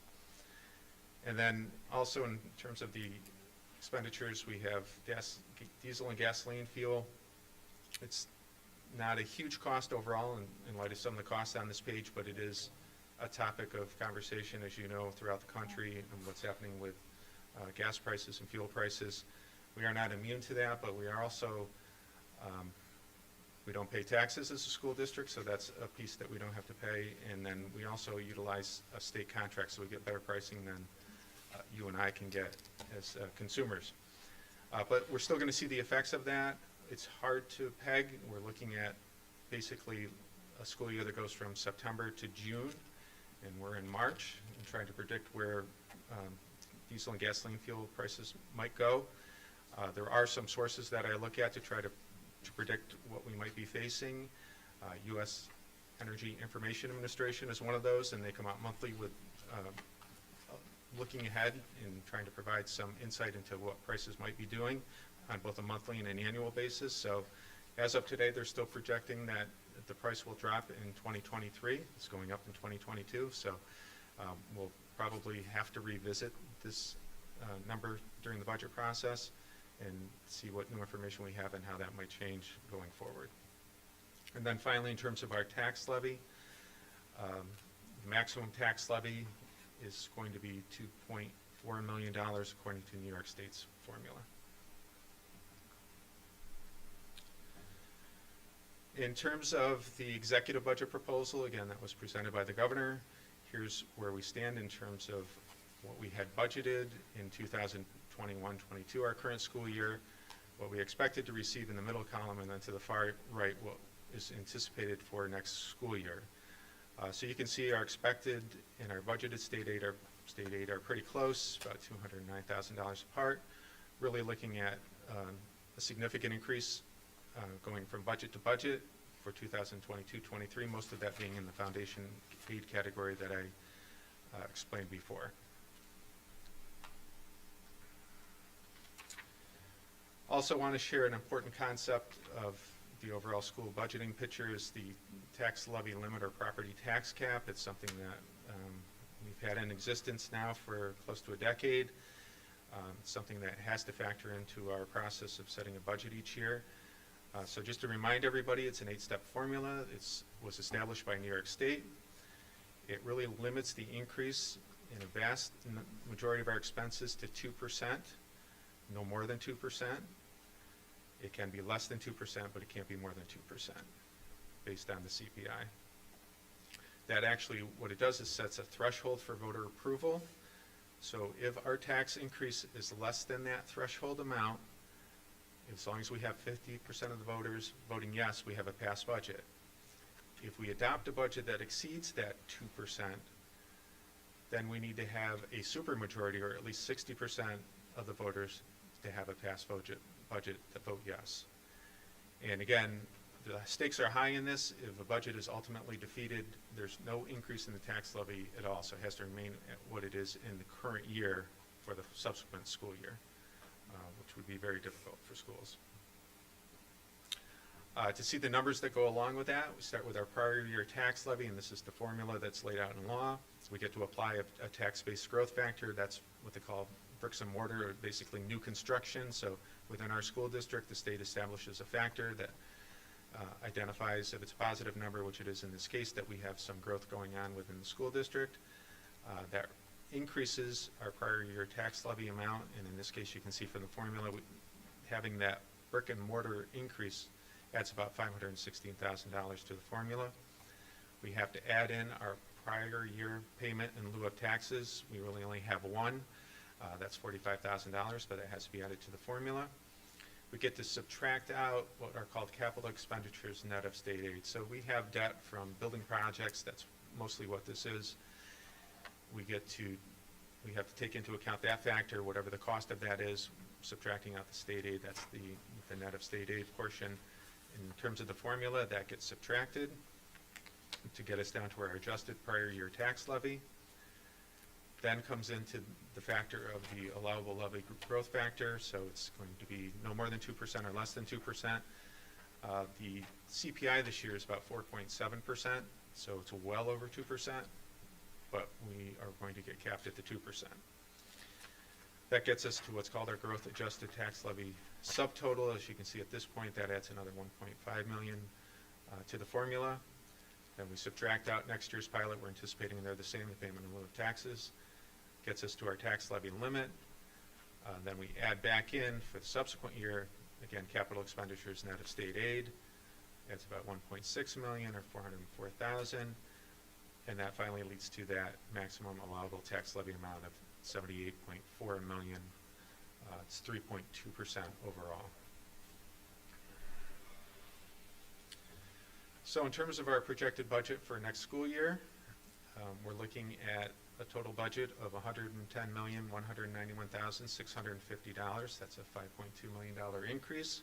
And then also in terms of the expenditures, we have diesel and gasoline fuel. It's not a huge cost overall in light of some of the costs on this page, but it is a topic of conversation, as you know, throughout the country, and what's happening with gas prices and fuel prices. We are not immune to that, but we are also, we don't pay taxes as a school district, so that's a piece that we don't have to pay. And then we also utilize a state contract, so we get better pricing than you and I can get as consumers. But we're still going to see the effects of that. It's hard to peg. We're looking at basically a school year that goes from September to June, and we're in March, and trying to predict where diesel and gasoline fuel prices might go. There are some sources that I look at to try to predict what we might be facing. U.S. Energy Information Administration is one of those, and they come out monthly with looking ahead and trying to provide some insight into what prices might be doing on both a monthly and an annual basis. So as of today, they're still projecting that the price will drop in 2023. It's going up in 2022. So we'll probably have to revisit this number during the budget process and see what new information we have and how that might change going forward. And then finally, in terms of our tax levy, the maximum tax levy is going to be $2.4 million according to New York State's formula. In terms of the executive budget proposal, again, that was presented by the governor. Here's where we stand in terms of what we had budgeted in 2021-22, our current school year, what we expected to receive in the middle column, and then to the far right, what is anticipated for next school year. So you can see our expected and our budgeted state aid are pretty close, about $209,000 apart. Really looking at a significant increase going from budget to budget for 2022-23, most of that being in the foundation aid category that I explained before. Also want to share an important concept of the overall school budgeting picture is the tax levy limit or property tax cap. It's something that we've had in existence now for close to a decade. Something that has to factor into our process of setting a budget each year. So just to remind everybody, it's an 8-step formula. It was established by New York State. It really limits the increase in a vast majority of our expenses to 2%, no more than 2%. It can be less than 2%, but it can't be more than 2% based on the CPI. That actually, what it does is sets a threshold for voter approval. So if our tax increase is less than that threshold amount, as long as we have 50% of the voters voting yes, we have a passed budget. If we adopt a budget that exceeds that 2%, then we need to have a supermajority, or at least 60% of the voters to have a passed budget that vote yes. And again, the stakes are high in this. If a budget is ultimately defeated, there's no increase in the tax levy at all, so it has to remain at what it is in the current year for the subsequent school year, which would be very difficult for schools. To see the numbers that go along with that, we start with our prior year tax levy, and this is the formula that's laid out in law. We get to apply a tax-based growth factor. That's what they call bricks and mortar, or basically new construction. So within our school district, the state establishes a factor that identifies if it's a positive number, which it is in this case, that we have some growth going on within the school district. That increases our prior year tax levy amount, and in this case you can see from the formula, having that brick and mortar increase adds about $516,000 to the formula. We have to add in our prior year payment in lieu of taxes. We really only have one. That's $45,000, but it has to be added to the formula. We get to subtract out what are called capital expenditures net of state aid. So we have debt from building projects. That's mostly what this is. We have to take into account that factor, whatever the cost of that is, subtracting out the state aid. That's the net of state aid portion. In terms of the formula, that gets subtracted to get us down to our adjusted prior year tax levy. Then comes into the factor of the allowable levy growth factor, so it's going to be no more than 2% or less than 2%. The CPI this year is about 4.7%, so it's well over 2%, but we are going to get capped at the 2%. That gets us to what's called our growth adjusted tax levy subtotal. As you can see at this point, that adds another $1.5 million to the formula. Then we subtract out next year's pilot. We're anticipating they're the same, the payment in lieu of taxes. Gets us to our tax levy limit. Then we add back in for the subsequent year, again, capital expenditures net of state aid. That's about $1.6 million or $404,000. And that finally leads to that maximum allowable tax levy amount of $78.4 million. It's 3.2% overall. So in terms of our projected budget for next school year, we're looking at a total budget of $110,191,650. That's a $5.2 million increase.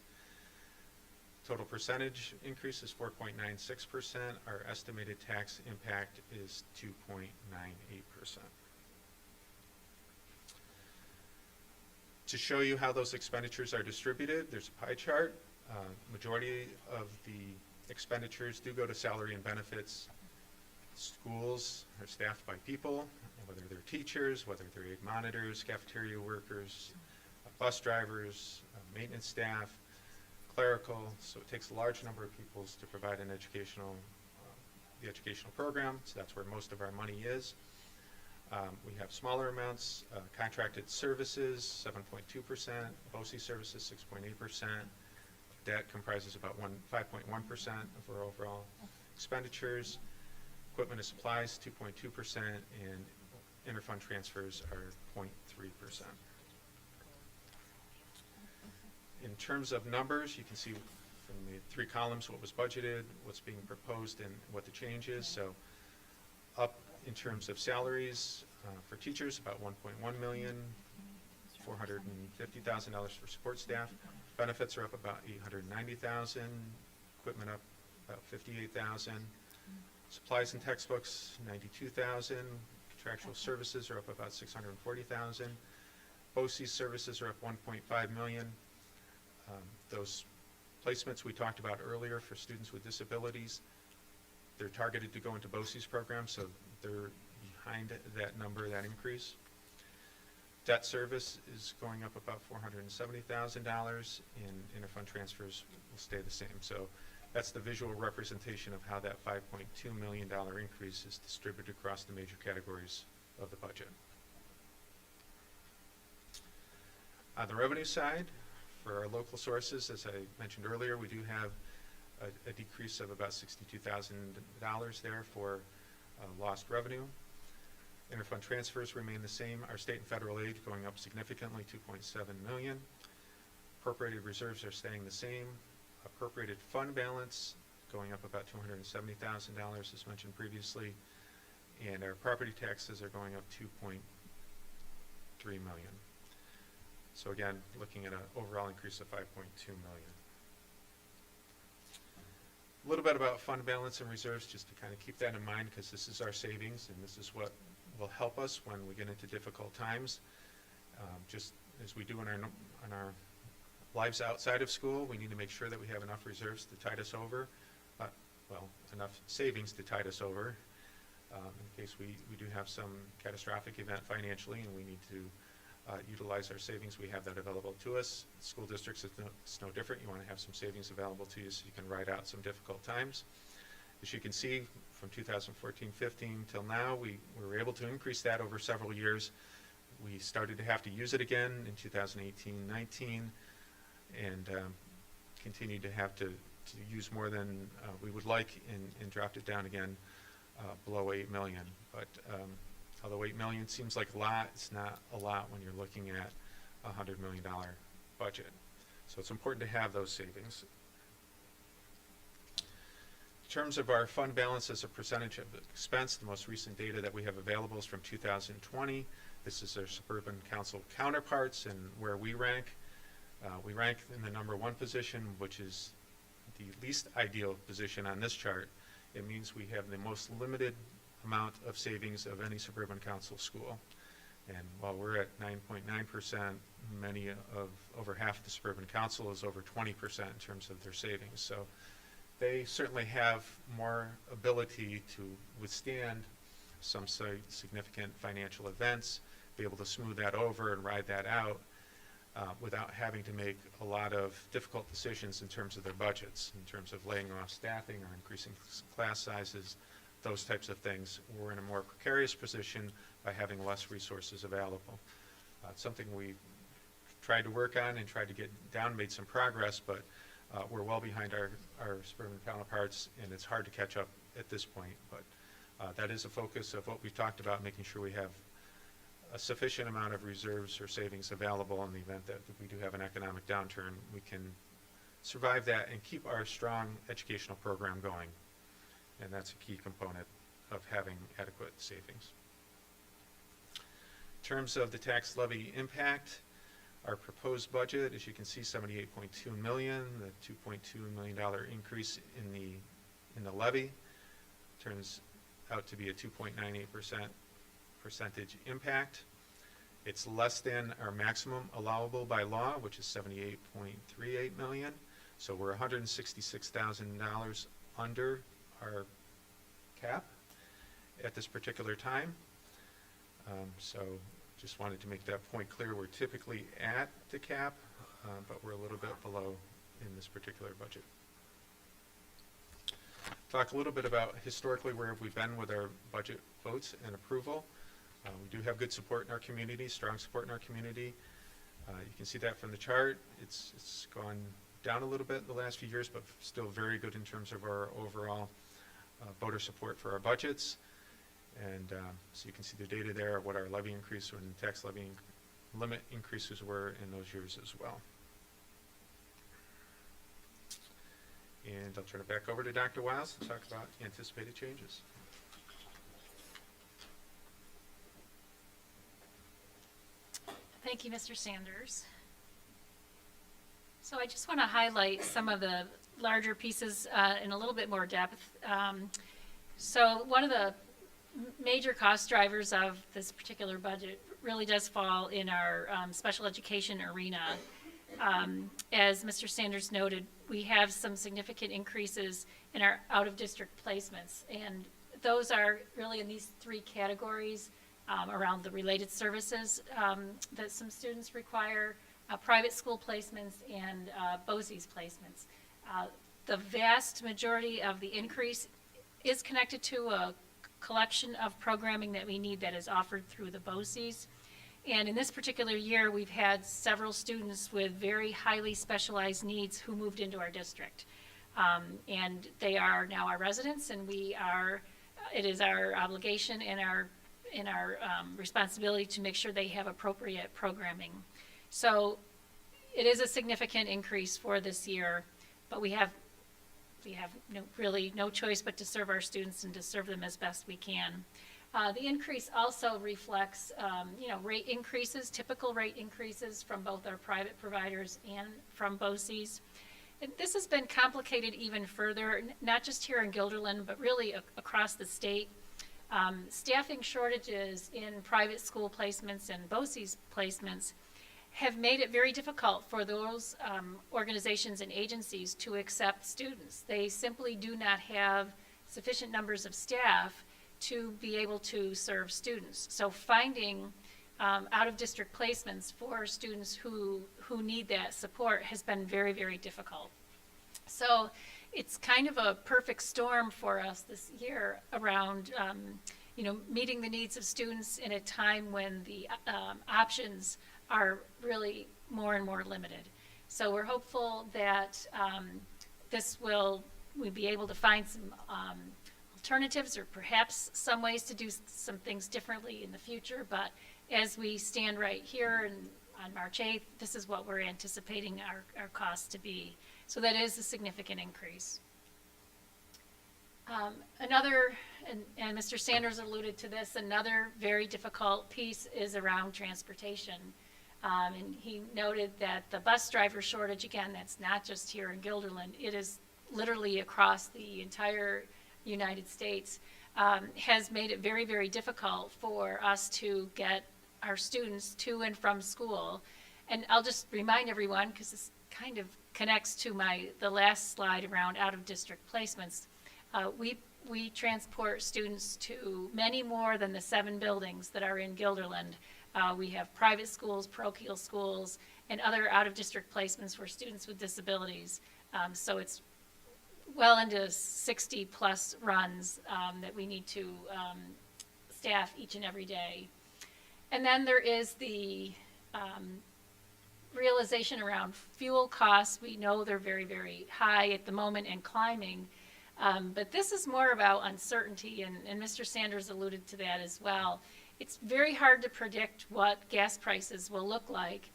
Total percentage increase is 4.96%. Our estimated tax impact is 2.98%. To show you how those expenditures are distributed, there's a pie chart. Majority of the expenditures do go to salary and benefits. Schools are staffed by people, whether they're teachers, whether they're aid monitors, cafeteria workers, bus drivers, maintenance staff, clerical. So it takes a large number of people to provide the educational program. So that's where most of our money is. We have smaller amounts, contracted services, 7.2%, Boces services, 6.8%, Debt comprises about 5.1% of our overall expenditures. Equipment and supplies, 2.2%, and interfund transfers are 0.3%. In terms of numbers, you can see from the 3 columns what was budgeted, what's being proposed, and what the change is. So up in terms of salaries for teachers, about 1.1 million, $450,000 for support staff. Benefits are up about 890,000, equipment up about 58,000. Supplies and textbooks, 92,000. Contractual services are up about 640,000. Boces services are up 1.5 million. Those placements we talked about earlier for students with disabilities, they're targeted to go into Boces programs, so they're behind that number, that increase. Debt service is going up about $470,000, and interfund transfers will stay the same. So that's the visual representation of how that $5.2 million increase is distributed across the major categories of the budget. On the revenue side, for our local sources, as I mentioned earlier, we do have a decrease of about $62,000 there for lost revenue. Interfund transfers remain the same. Our state and federal aid going up significantly, $2.7 million. Appropriated reserves are staying the same. Appropriated fund balance going up about $270,000, as mentioned previously. And our property taxes are going up $2.3 million. So again, looking at an overall increase of $5.2 million. A little bit about fund balance and reserves, just to kind of keep that in mind, because this is our savings, and this is what will help us when we get into difficult times. Just as we do in our lives outside of school, we need to make sure that we have enough reserves to tide us over, enough savings to tide us over in case we do have some catastrophic event financially and we need to utilize our savings. We have that available to us. School districts, it's no different. You want to have some savings available to you so you can ride out some difficult times. As you can see, from 2014-15 till now, we were able to increase that over several years. We started to have to use it again in 2018-19 and continued to have to use more than we would like and dropped it down again below $8 million. But although $8 million seems like a lot, it's not a lot when you're looking at a $100 million budget. So it's important to have those savings. In terms of our fund balance as a percentage of expense, the most recent data that we have available is from 2020. This is our suburban council counterparts and where we rank. We rank in the number 1 position, which is the least ideal position on this chart. It means we have the most limited amount of savings of any suburban council school. And while we're at 9.9%, many of over half the suburban council is over 20% in terms of their savings. So they certainly have more ability to withstand some significant financial events, be able to smooth that over and ride that out without having to make a lot of difficult decisions in terms of their budgets, in terms of laying off staffing or increasing class sizes, those types of things. We're in a more precarious position by having less resources available. It's something we've tried to work on and tried to get down, made some progress, but we're well behind our suburban counterparts, and it's hard to catch up at this point. But that is a focus of what we've talked about, making sure we have a sufficient amount of reserves or savings available in the event that we do have an economic downturn. We can survive that and keep our strong educational program going. And that's a key component of having adequate savings. In terms of the tax levy impact, our proposed budget, as you can see, $78.2 million. The $2.2 million increase in the levy turns out to be a 2.98% percentage impact. It's less than our maximum allowable by law, which is $78.38 million. So we're $166,000 under our cap at this particular time. So just wanted to make that point clear. We're typically at the cap, but we're a little bit below in this particular budget. Talk a little bit about historically where have we been with our budget votes and approval. We do have good support in our community, strong support in our community. You can see that from the chart. It's gone down a little bit in the last few years, but still very good in terms of our overall voter support for our budgets. And so you can see the data there, what our levy increase and tax levy limit increases were in those years as well. And I'll turn it back over to Dr. Wiles to talk about anticipated changes. Thank you, Mr. Sanders. So I just want to highlight some of the larger pieces in a little bit more depth. So one of the major cost drivers of this particular budget really does fall in our special education arena. As Mr. Sanders noted, we have some significant increases in our out-of-district placements, and those are really in these three categories around the related services that some students require, private school placements, and Boces placements. The vast majority of the increase is connected to a collection of programming that we need that is offered through the Boces. And in this particular year, we've had several students with very highly specialized needs who moved into our district. And they are now our residents, and it is our obligation and our responsibility to make sure they have appropriate programming. So it is a significant increase for this year, but we have really no choice but to serve our students and to serve them as best we can. The increase also reflects, rate increases, typical rate increases from both our private providers and from Boces. And this has been complicated even further, not just here in Guilderland, but really across the state. Staffing shortages in private school placements and Boces placements have made it very difficult for those organizations and agencies to accept students. They simply do not have sufficient numbers of staff to be able to serve students. So finding out-of-district placements for students who need that support has been very, very difficult. So it's kind of a perfect storm for us this year around meeting the needs of students in a time when the options are really more and more limited. So we're hopeful that we'll be able to find some alternatives or perhaps some ways to do some things differently in the future. But as we stand right here on March 8th, this is what we're anticipating our costs to be. So that is a significant increase. Another, and Mr. Sanders alluded to this, another very difficult piece is around transportation. And he noted that the bus driver shortage, again, that's not just here in Guilderland, it is literally across the entire United States, has made it very, very difficult for us to get our students to and from school. And I'll just remind everyone, because this kind of connects to the last slide around out-of-district placements, we transport students to many more than the 7 buildings that are in Guilderland. We have private schools, parochial schools, and other out-of-district placements for students with disabilities. So it's well into 60 plus runs that we need to staff each and every day. And then there is the realization around fuel costs. We know they're very, very high at the moment and climbing. But this is more about uncertainty, and Mr. Sanders alluded to that as well. It's very hard to predict what gas prices will look like,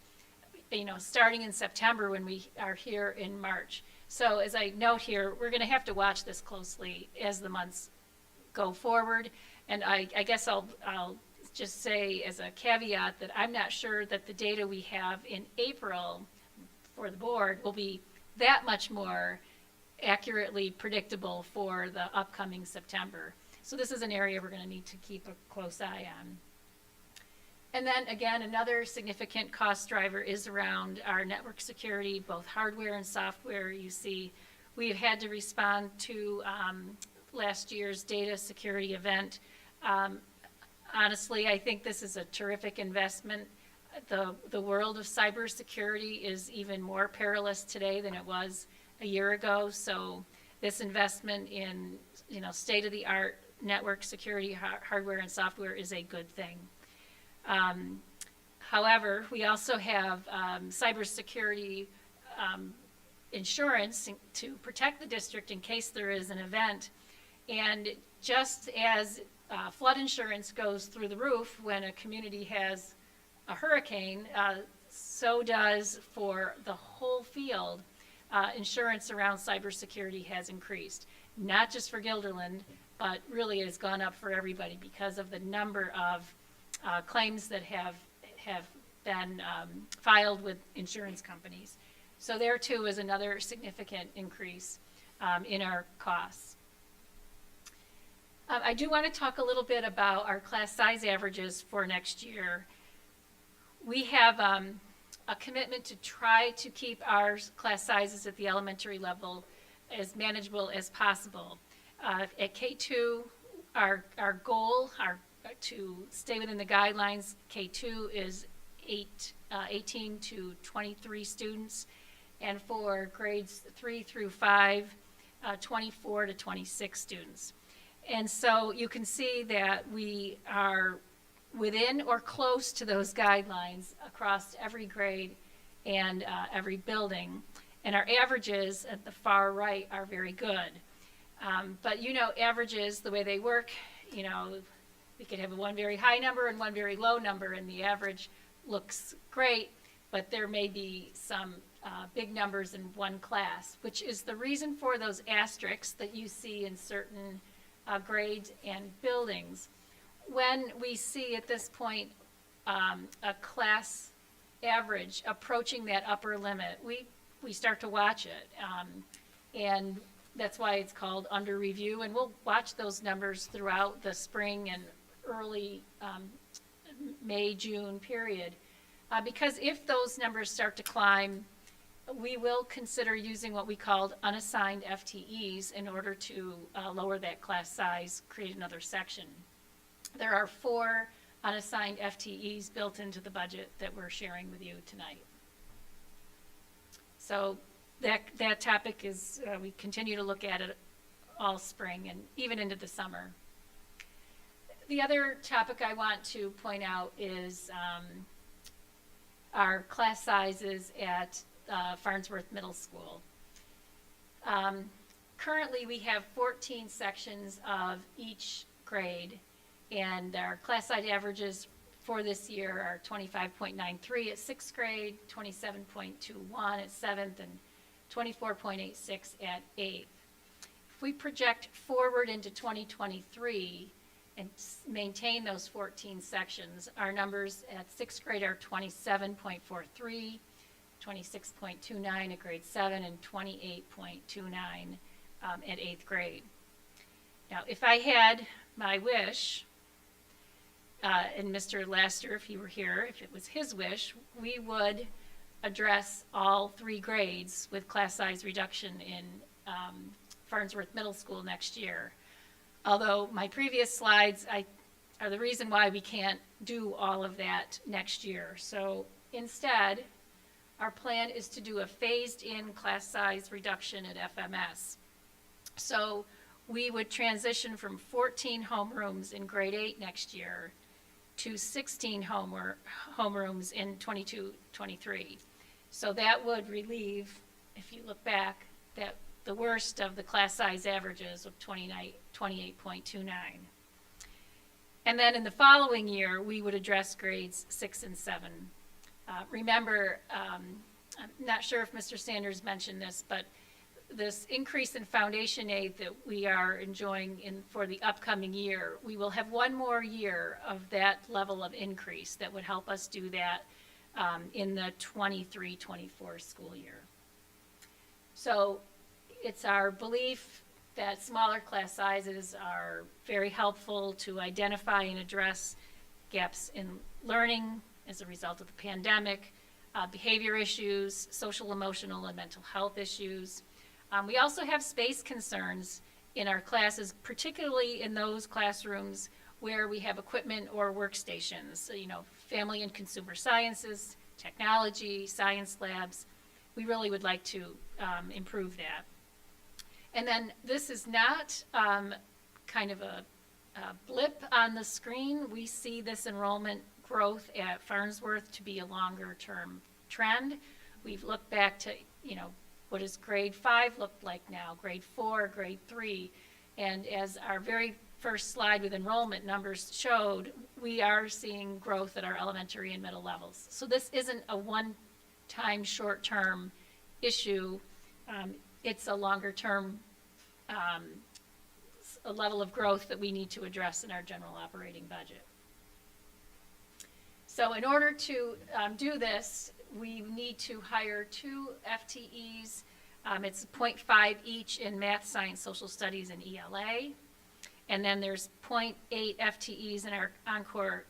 starting in September when we are here in March. So as I note here, we're going to have to watch this closely as the months go forward. And I guess I'll just say as a caveat that I'm not sure that the data we have in April for the board will be that much more accurately predictable for the upcoming September. So this is an area we're going to need to keep a close eye on. And then again, another significant cost driver is around our network security, both hardware and software. You see, we've had to respond to last year's data security event. Honestly, I think this is a terrific investment. The world of cybersecurity is even more perilous today than it was a year ago. So this investment in state-of-the-art network security hardware and software is a good thing. However, we also have cybersecurity insurance to protect the district in case there is an event. And just as flood insurance goes through the roof when a community has a hurricane, so does for the whole field. Insurance around cybersecurity has increased, not just for Guilderland, but really has gone up for everybody because of the number of claims that have been filed with insurance companies. So there too is another significant increase in our costs. I do want to talk a little bit about our class size averages for next year. We have a commitment to try to keep our class sizes at the elementary level as manageable as possible. At K2, our goal to stay within the guidelines, K2 is 18 to 23 students, and for grades 3 through 5, 24 to 26 students. And so you can see that we are within or close to those guidelines across every grade and every building. And our averages at the far right are very good. But you know, averages, the way they work, you know, we could have one very high number and one very low number, and the average looks great, but there may be some big numbers in one class, which is the reason for those asterisks that you see in certain grades and buildings. When we see at this point a class average approaching that upper limit, we start to watch it. And that's why it's called under review, and we'll watch those numbers throughout the spring and early May, June period. Because if those numbers start to climb, we will consider using what we called unassigned FTEs in order to lower that class size, create another section. There are 4 unassigned FTEs built into the budget that we're sharing with you tonight. So that topic is, we continue to look at it all spring and even into the summer. The other topic I want to point out is our class sizes at Farnsworth Middle School. Currently we have 14 sections of each grade, and our class size averages for this year are 25.93 at 6th grade, 27.21 at 7th, and 24.86 at 8th. If we project forward into 2023 and maintain those 14 sections, our numbers at 6th grade are 27.43, 26.29 at grade 7, and 28.29 at 8th grade. Now, if I had my wish, and Mr. Laster, if he were here, if it was his wish, we would address all 3 grades with class size reduction in Farnsworth Middle School next year. Although my previous slides are the reason why we can't do all of that next year. So instead, our plan is to do a phased-in class size reduction at FMS. So we would transition from 14 homerooms in grade 8 next year to 16 homerooms in 22-23. So that would relieve, if you look back, that the worst of the class size averages of 28.29. And then in the following year, we would address grades 6 and 7. Remember, I'm not sure if Mr. Sanders mentioned this, but this increase in foundation aid that we are enjoying for the upcoming year, we will have one more year of that level of increase that would help us do that in the 23-24 school year. So it's our belief that smaller class sizes are very helpful to identify and address gaps in learning as a result of the pandemic, behavior issues, social, emotional, and mental health issues. We also have space concerns in our classes, particularly in those classrooms where we have equipment or workstations, so, you know, family and consumer sciences, technology, science labs. We really would like to improve that. And then this is not kind of a blip on the screen. We see this enrollment growth at Farnsworth to be a longer term trend. We've looked back to, you know, what does grade 5 look like now, grade 4, grade 3? And as our very first slide with enrollment numbers showed, we are seeing growth at our elementary and middle levels. So this isn't a one-time, short-term issue. It's a longer-term a level of growth that we need to address in our general operating budget. So in order to do this, we need to hire 2 FTEs. It's 0.5 each in math, science, social studies, and ELA. And then there's 0.8 FTEs in our encore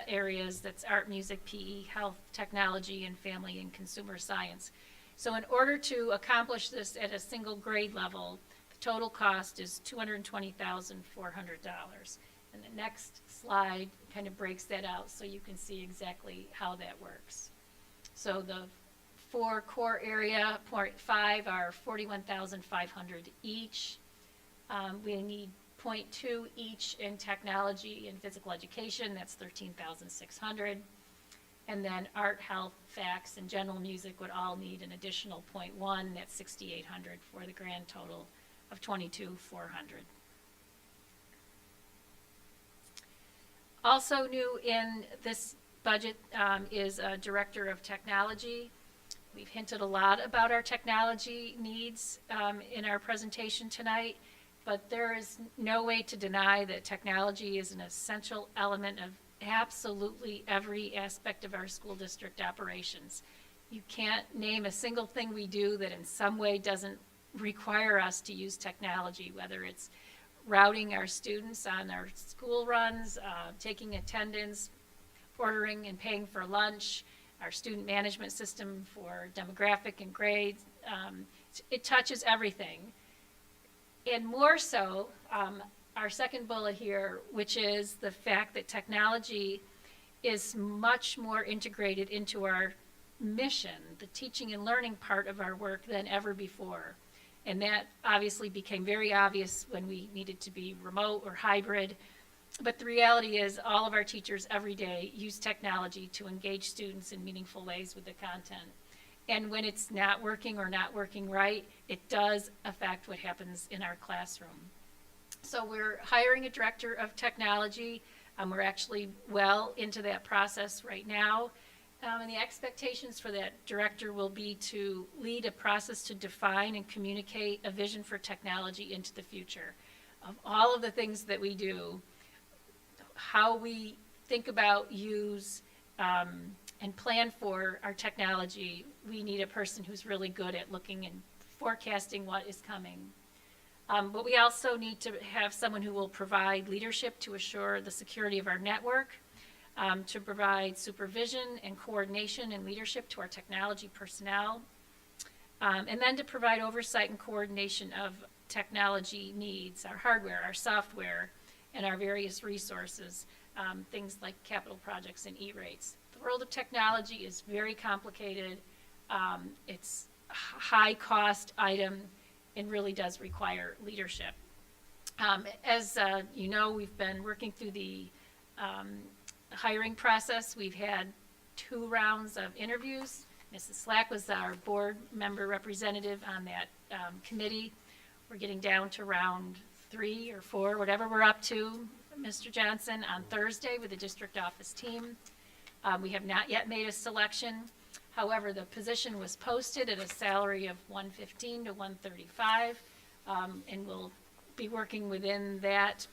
areas, that's art, music, PE, health, technology, and family and consumer science. So in order to accomplish this at a single grade level, the total cost is $220,400. And the next slide kind of breaks that out so you can see exactly how that works. So the 4 core area, 0.5 are $41,500 each. We need 0.2 each in technology and physical education, that's $13,600. And then art, health, facts, and general music would all need an additional 0.1, that's $6,800 for the grand total of $22,400. Also new in this budget is a director of technology. We've hinted a lot about our technology needs in our presentation tonight, but there is no way to deny that technology is an essential element of absolutely every aspect of our school district operations. You can't name a single thing we do that in some way doesn't require us to use technology, whether it's routing our students on our school runs, taking attendance, ordering and paying for lunch, our student management system for demographic and grades. It touches everything. And more so, our second bullet here, which is the fact that technology is much more integrated into our mission, the teaching and learning part of our work, than ever before. And that obviously became very obvious when we needed to be remote or hybrid. But the reality is all of our teachers every day use technology to engage students in meaningful ways with the content. And when it's not working or not working right, it does affect what happens in our classroom. So we're hiring a director of technology. We're actually well into that process right now. And the expectations for that director will be to lead a process to define and communicate a vision for technology into the future. Of all of the things that we do, how we think about, use, and plan for our technology, we need a person who's really good at looking and forecasting what is coming. But we also need to have someone who will provide leadership to assure the security of our network, to provide supervision and coordination and leadership to our technology personnel, and then to provide oversight and coordination of technology needs, our hardware, our software, and our various resources, things like capital projects and E-rates. The world of technology is very complicated. It's a high-cost item and really does require leadership. As you know, we've been working through the hiring process. We've had 2 rounds of interviews. Mrs. Slack was our board member representative on that committee. We're getting down to round 3 or 4, whatever we're up to, Mr. Johnson, on Thursday with the district office team. We have not yet made a selection. However, the position was posted at a salary of $115 to $135, and we'll be working within that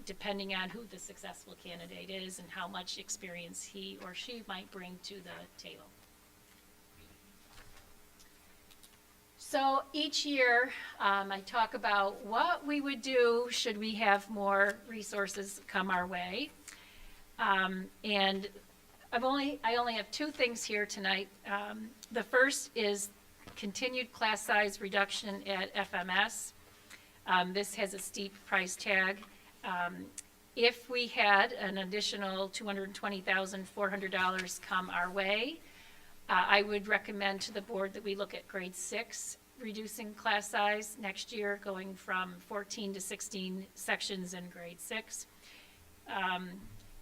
depending on who the successful candidate is and how much experience he or she might bring to the table. So each year, I talk about what we would do should we have more resources come our way. And I only have 2 things here tonight. The first is continued class size reduction at FMS. This has a steep price tag. If we had an additional $220,400 come our way, I would recommend to the board that we look at grade 6, reducing class size next year, going from 14 to 16 sections in grade 6.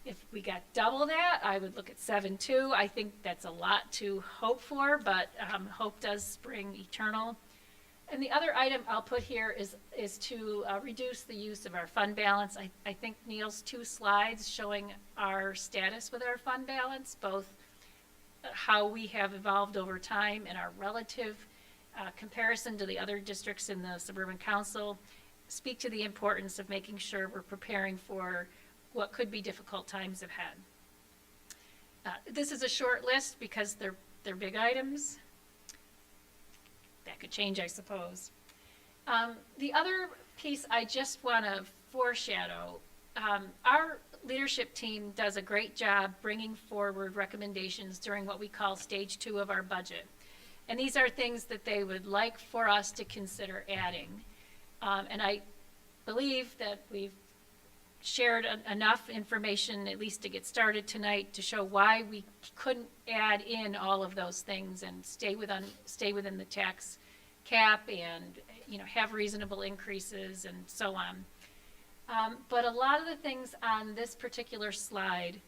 If we got double that, I would look at 7-2. I think that's a lot to hope for, but hope does spring eternal. And the other item I'll put here is to reduce the use of our fund balance. I think Neil's 2 slides showing our status with our fund balance, both how we have evolved over time and our relative comparison to the other districts in the suburban council, speak to the importance of making sure we're preparing for what could be difficult times ahead. This is a short list because they're big items. That could change, I suppose. The other piece I just want to foreshadow, our leadership team does a great job bringing forward recommendations during what we call stage 2 of our budget. And these are things that they would like for us to consider adding. And I believe that we've shared enough information, at least to get started tonight, to show why we couldn't add in all of those things and stay within the tax cap and, you know, have reasonable increases and so on. But a lot of the things on this particular slide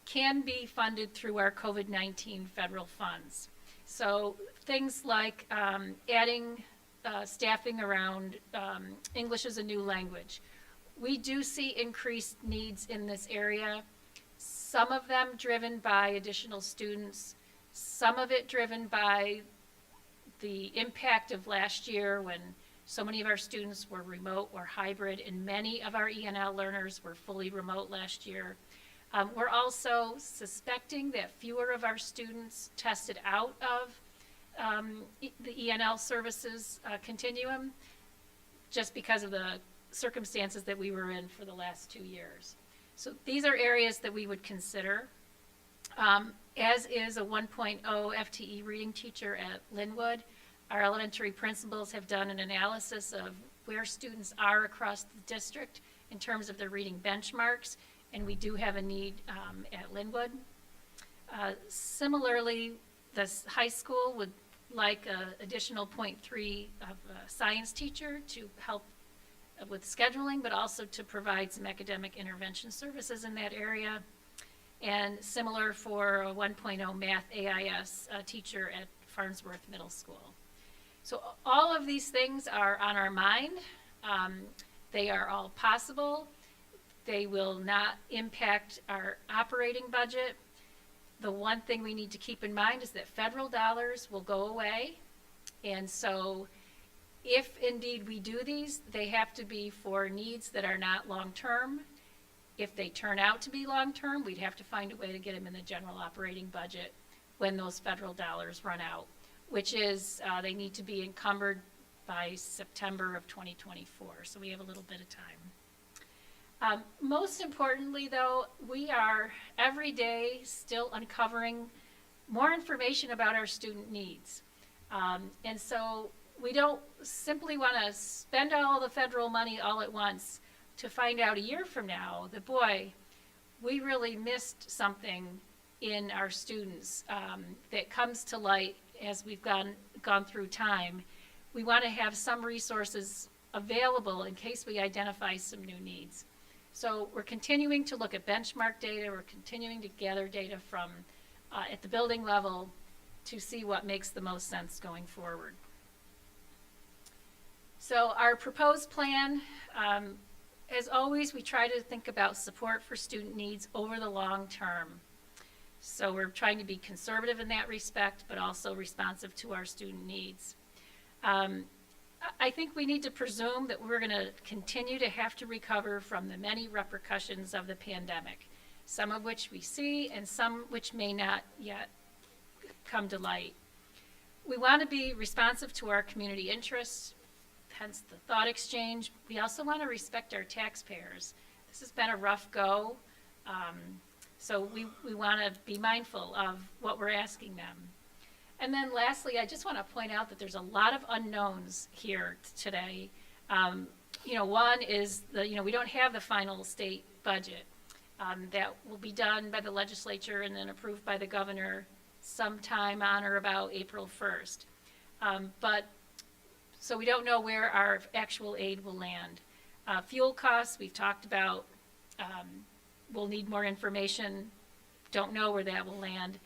can be funded through our COVID-19 federal funds. So things like adding staffing around English as a new language. We do see increased needs in this area, some of them driven by additional students, some of it driven by the impact of last year when so many of our students were remote or hybrid, and many of our ENL learners were fully remote last year. We're also suspecting that fewer of our students tested out of the ENL services continuum just because of the circumstances that we were in for the last 2 years. So these are areas that we would consider, as is a 1.0 FTE reading teacher at Linwood. Our elementary principals have done an analysis of where students are across the district in terms of their reading benchmarks, and we do have a need at Linwood. Similarly, the high school would like an additional 0.3 of a science teacher to help with scheduling, but also to provide some academic intervention services in that area. And similar for a 1.0 math AIS teacher at Farnsworth Middle School. So all of these things are on our mind. They are all possible. They will not impact our operating budget. The one thing we need to keep in mind is that federal dollars will go away. And so if indeed we do these, they have to be for needs that are not long-term. If they turn out to be long-term, we'd have to find a way to get them in the general operating budget when those federal dollars run out, which is they need to be encumbered by September of 2024. So we have a little bit of time. Most importantly, though, we are every day still uncovering more information about our student needs. And so we don't simply want to spend all the federal money all at once to find out a year from now that, boy, we really missed something in our students that comes to light as we've gone through time. We want to have some resources available in case we identify some new needs. So we're continuing to look at benchmark data. We're continuing to gather data from at the building level to see what makes the most sense going forward. So our proposed plan, as always, we try to think about support for student needs over the long term. So we're trying to be conservative in that respect, but also responsive to our student needs. I think we need to presume that we're going to continue to have to recover from the many repercussions of the pandemic, some of which we see and some which may not yet come to light. We want to be responsive to our community interests, hence the thought exchange. We also want to respect our taxpayers. This has been a rough go, so we want to be mindful of what we're asking them. And then lastly, I just want to point out that there's a lot of unknowns here today. One is we don't have the final state budget. That will be done by the legislature and then approved by the governor sometime on or about April 1st. So we don't know where our actual aid will land. Fuel costs, we've talked about. We'll need more information. Don't know where that will land.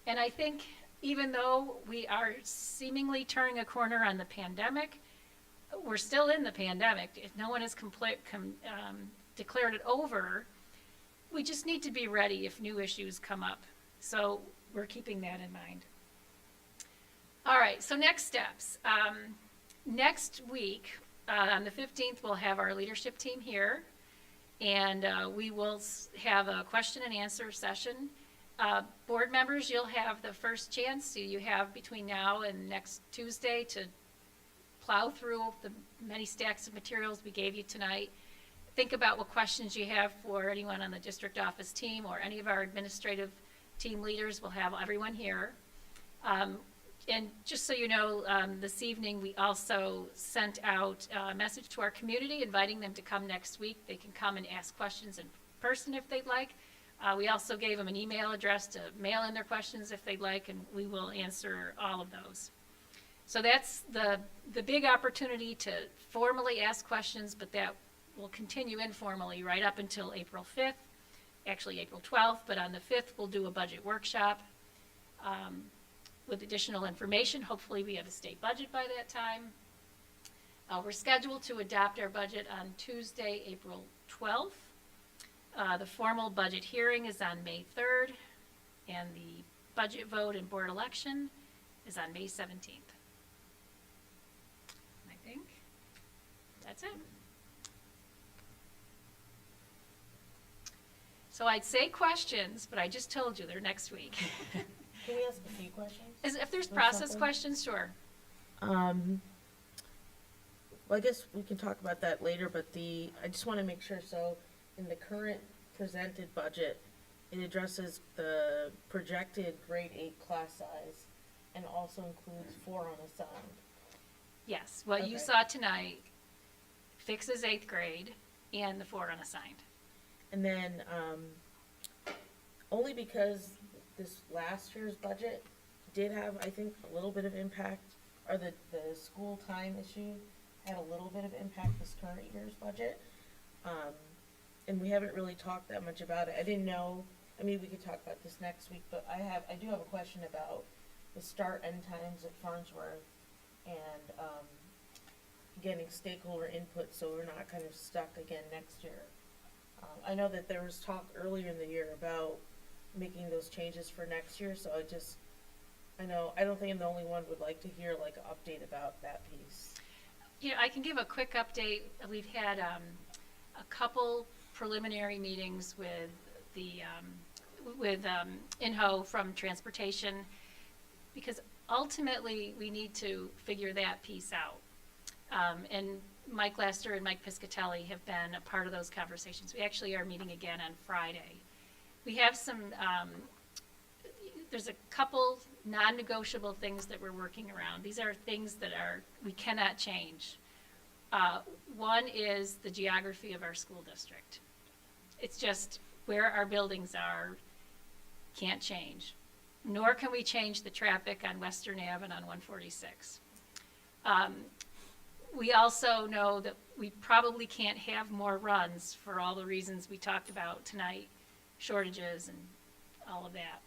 And I think even though we are seemingly turning a corner on the pandemic, we're still in the pandemic. If no one has declared it over, we just need to be ready if new issues come up. So we're keeping that in mind. All right, so next steps. Next week, on the 15th, we'll have our leadership team here, and we will have a question and answer session. Board members, you'll have the first chance. So you have between now and next Tuesday to plow through the many stacks of materials we gave you tonight. Think about what questions you have for anyone on the district office team or any of our administrative team leaders. We'll have everyone here. And just so you know, this evening we also sent out a message to our community inviting them to come next week. They can come and ask questions in person if they'd like. We also gave them an email address to mail in their questions if they'd like, and we will answer all of those. So that's the big opportunity to formally ask questions, but that will continue informally right up until April 5th, actually April 12th, but on the 5th we'll do a budget workshop with additional information. Hopefully we have a state budget by that time. We're scheduled to adopt our budget on Tuesday, April 12th. The formal budget hearing is on May 3rd, and the budget vote and board election is on May 17th. I think that's it. So I'd say questions, but I just told you they're next week. Can we ask a few questions? If there's Or process something? questions, sure. Well, I guess we can talk about that later, but I just want to make sure, so in the current presented budget, it addresses the projected grade 8 class size and also includes 4 unassigned. Yes, what you Okay. saw tonight fixes 8th grade and the 4 unassigned. And then, only because this last year's budget did have, I think, a little bit of impact, or the school time issue had a little bit of impact this current year's budget. And we haven't really talked that much about it. I didn't know, I mean, we could talk about this next week, but I do have a question about the start end times at Farnsworth and, getting stakeholder input so we're not kind of stuck again next year. I know that there was talk earlier in the year about making those changes for next year, so I don't think I'm the only one would like to hear like an update about that piece. You know, I can give a quick update. We've had a couple preliminary meetings with the INHO from transportation, because ultimately we need to figure that piece out. And Mike Lester and Mike Piscatelli have been a part of those conversations. We actually are meeting again on Friday. We have some, there's a couple non-negotiable things that we're working around. These are things that we cannot change. One is the geography of our school district. It's just where our buildings are, can't change. Nor can we change the traffic on Western Ave and on 146. We also know that we probably can't have more runs for all the reasons we talked about tonight, shortages and all of that.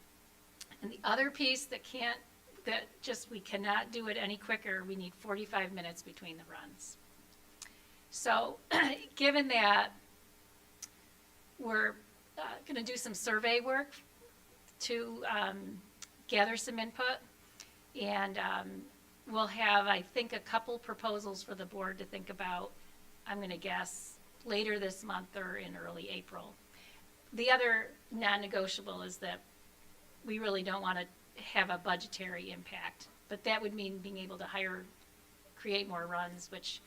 And the other piece we cannot do it any quicker, we need 45 minutes between the runs. So given that, we're gonna do some survey work to gather some input, and we'll have, I think, a couple proposals for the board to think about, I'm gonna guess, later this month or in early April. The other non-negotiable is that we really don't want to have a budgetary impact, but that would mean being able to create more runs, which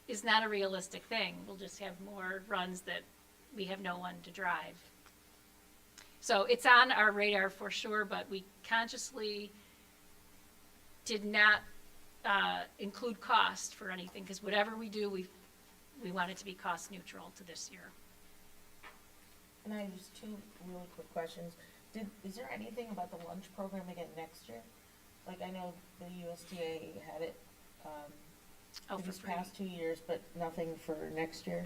is not a realistic thing. We'll just have more runs that we have no one to drive. So it's on our radar for sure, but we consciously did not include cost for anything, because whatever we do, we want it to be cost neutral to this year. And I have just 2 really quick questions. Is there anything about the lunch program again next year? Like, I know the USDA had it, Oh, for for these free. past 2 years, but nothing for next year?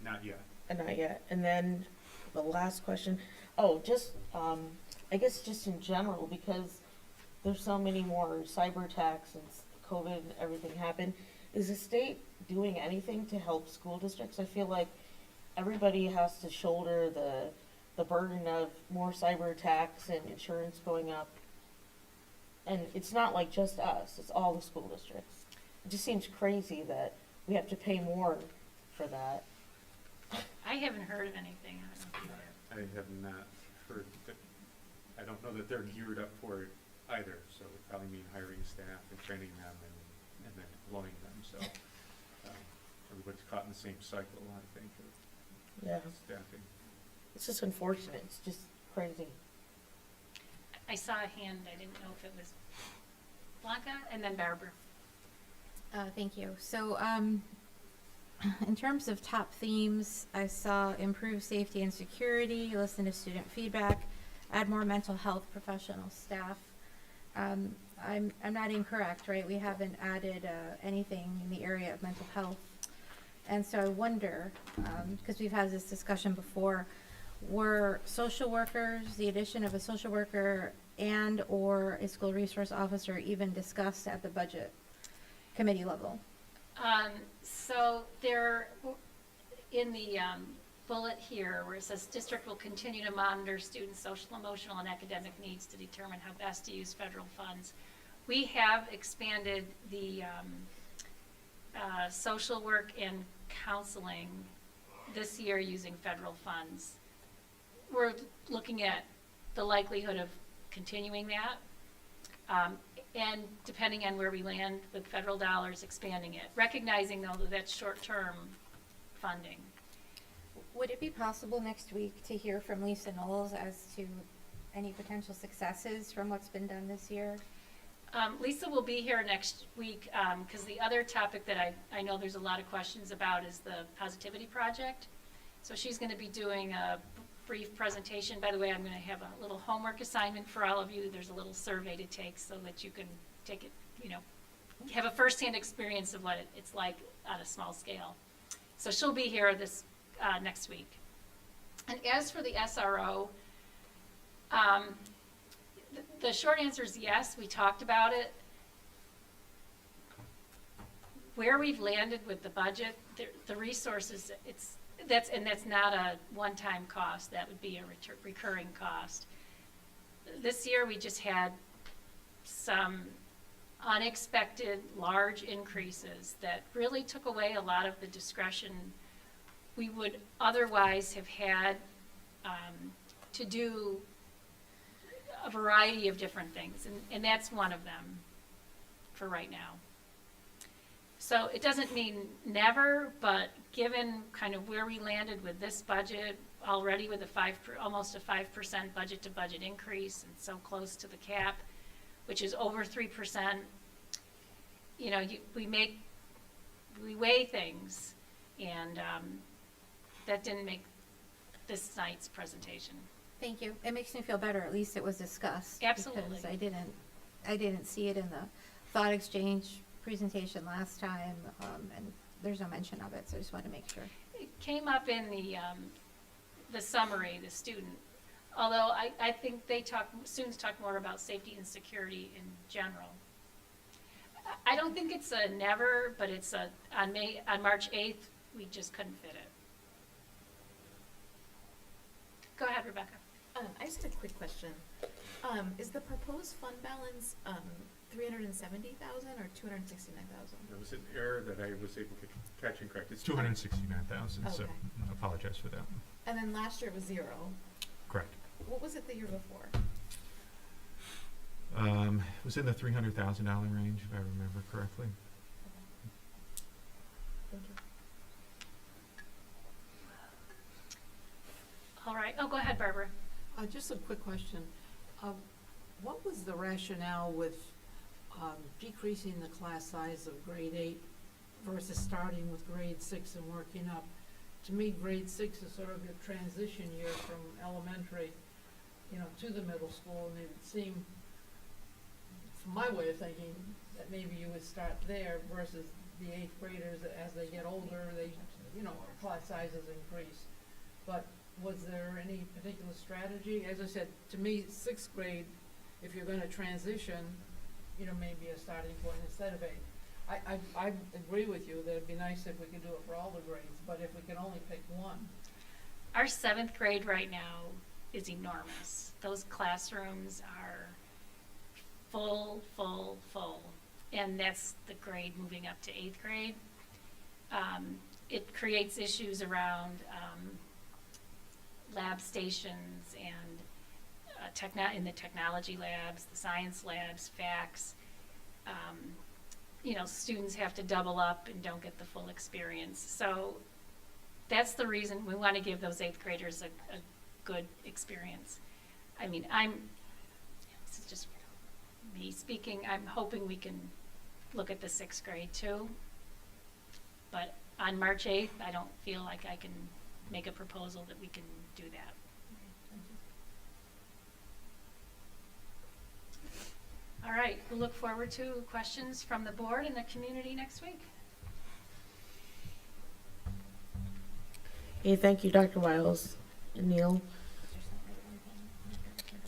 Not yet. Not yet. And then the last question, just, I guess just in general, because there's so many more cyber attacks since COVID and everything happened. Is the state doing anything to help school districts? I feel like everybody has to shoulder the burden of more cyber attacks and insurance going up. And it's not like just us, it's all the school districts. It just seems crazy that we have to pay more for that. I haven't heard of anything. I don't know if you have. I have not heard that, I don't know that they're geared up for it either, so it would probably mean hiring staff and training them and then deploying them, so, everybody's caught in the same cycle, I think, Yeah. of staffing. It's just unfortunate, it's just crazy. I saw a hand, I didn't know if it was Blanca and then Barbara. Thank you. So, in terms of top themes, I saw improve safety and security, listen to student feedback, add more mental health professional staff. I'm not incorrect, right? We haven't added anything in the area of mental health. And so I wonder, because we've had this discussion before, were social workers, the addition of a social worker and or a school resource officer even discussed at the budget committee level? So there, in the bullet here, where it says district will continue to monitor students' social, emotional, and academic needs to determine how best to use federal funds. We have expanded the social work and counseling this year using federal funds. We're looking at the likelihood of continuing that. And depending on where we land with federal dollars, expanding it, recognizing though that that's short-term funding. Would it be possible next week to hear from Lisa Knowles as to any potential successes from what's been done this year? Lisa will be here next week, because the other topic that I know there's a lot of questions about is the Positivity Project. So she's gonna be doing a brief presentation. By the way, I'm gonna have a little homework assignment for all of you. There's a little survey to take so that you can take it, have a firsthand experience of what it's like on a small scale. So she'll be here this, next week. And as for the SRO, the short answer is yes, we talked about it. Where we've landed with the budget, the resources, that's not a one-time cost, that would be a recurring cost. This year, we just had some unexpected large increases that really took away a lot of the discretion we would otherwise have had to do a variety of different things, and that's one of them for right now. So it doesn't mean never, but given kind of where we landed with this budget, already with almost a 5% budget-to-budget increase, and so close to the cap, which is over 3%, we weigh things, and that didn't make this night's presentation. Thank you. It makes me feel better. At least it was discussed. Absolutely. Because I didn't see it in the thought exchange presentation last time, and there's no mention of it, so I just wanted to make sure. It came up in the summary, the student, although I think students talk more about safety and security in general. I don't think it's a never, but it's on March 8th, we just couldn't fit it. Go ahead, Rebecca. I just had a quick question. Is the proposed fund balance 370,000 or 269,000? There was an error that I was able to catch and correct. It's 269,000, so Okay. I apologize for that. And then last year it was 0. Correct. What was it the year before? It was in the $300,000 range, if I remember correctly. Thank you. All right. Oh, go ahead, Barbara. Just a quick question. What was the rationale with decreasing the class size of grade 8 versus starting with grade 6 and working up? To me, grade 6 is sort of your transition year from elementary, to the middle school, and it would seem, from my way of thinking, that maybe you would start there versus the 8th graders, as they get older, class sizes increase. But was there any particular strategy? As I said, to me, 6th grade if you're gonna transition, you know, maybe a starting point instead of 8. I agree with you that it'd be nice if we could do it for all the grades, but if we can only pick one. Our 7th grade right now is enormous. Those classrooms are full, full, full. And that's the grade moving up to 8th grade. It creates issues around lab stations and in the technology labs, the science labs, FACS. You know, students have to double up and don't get the full experience. So that's the reason we want to give those 8th graders a good experience. I mean, this is just me speaking, I'm hoping we can look at the 6th grade too. But on March 8th, I don't feel like I can make a proposal that we can do that. All right, we'll look forward to questions from the board and the community next week. Okay, thank you, Dr. Wiles and Neil.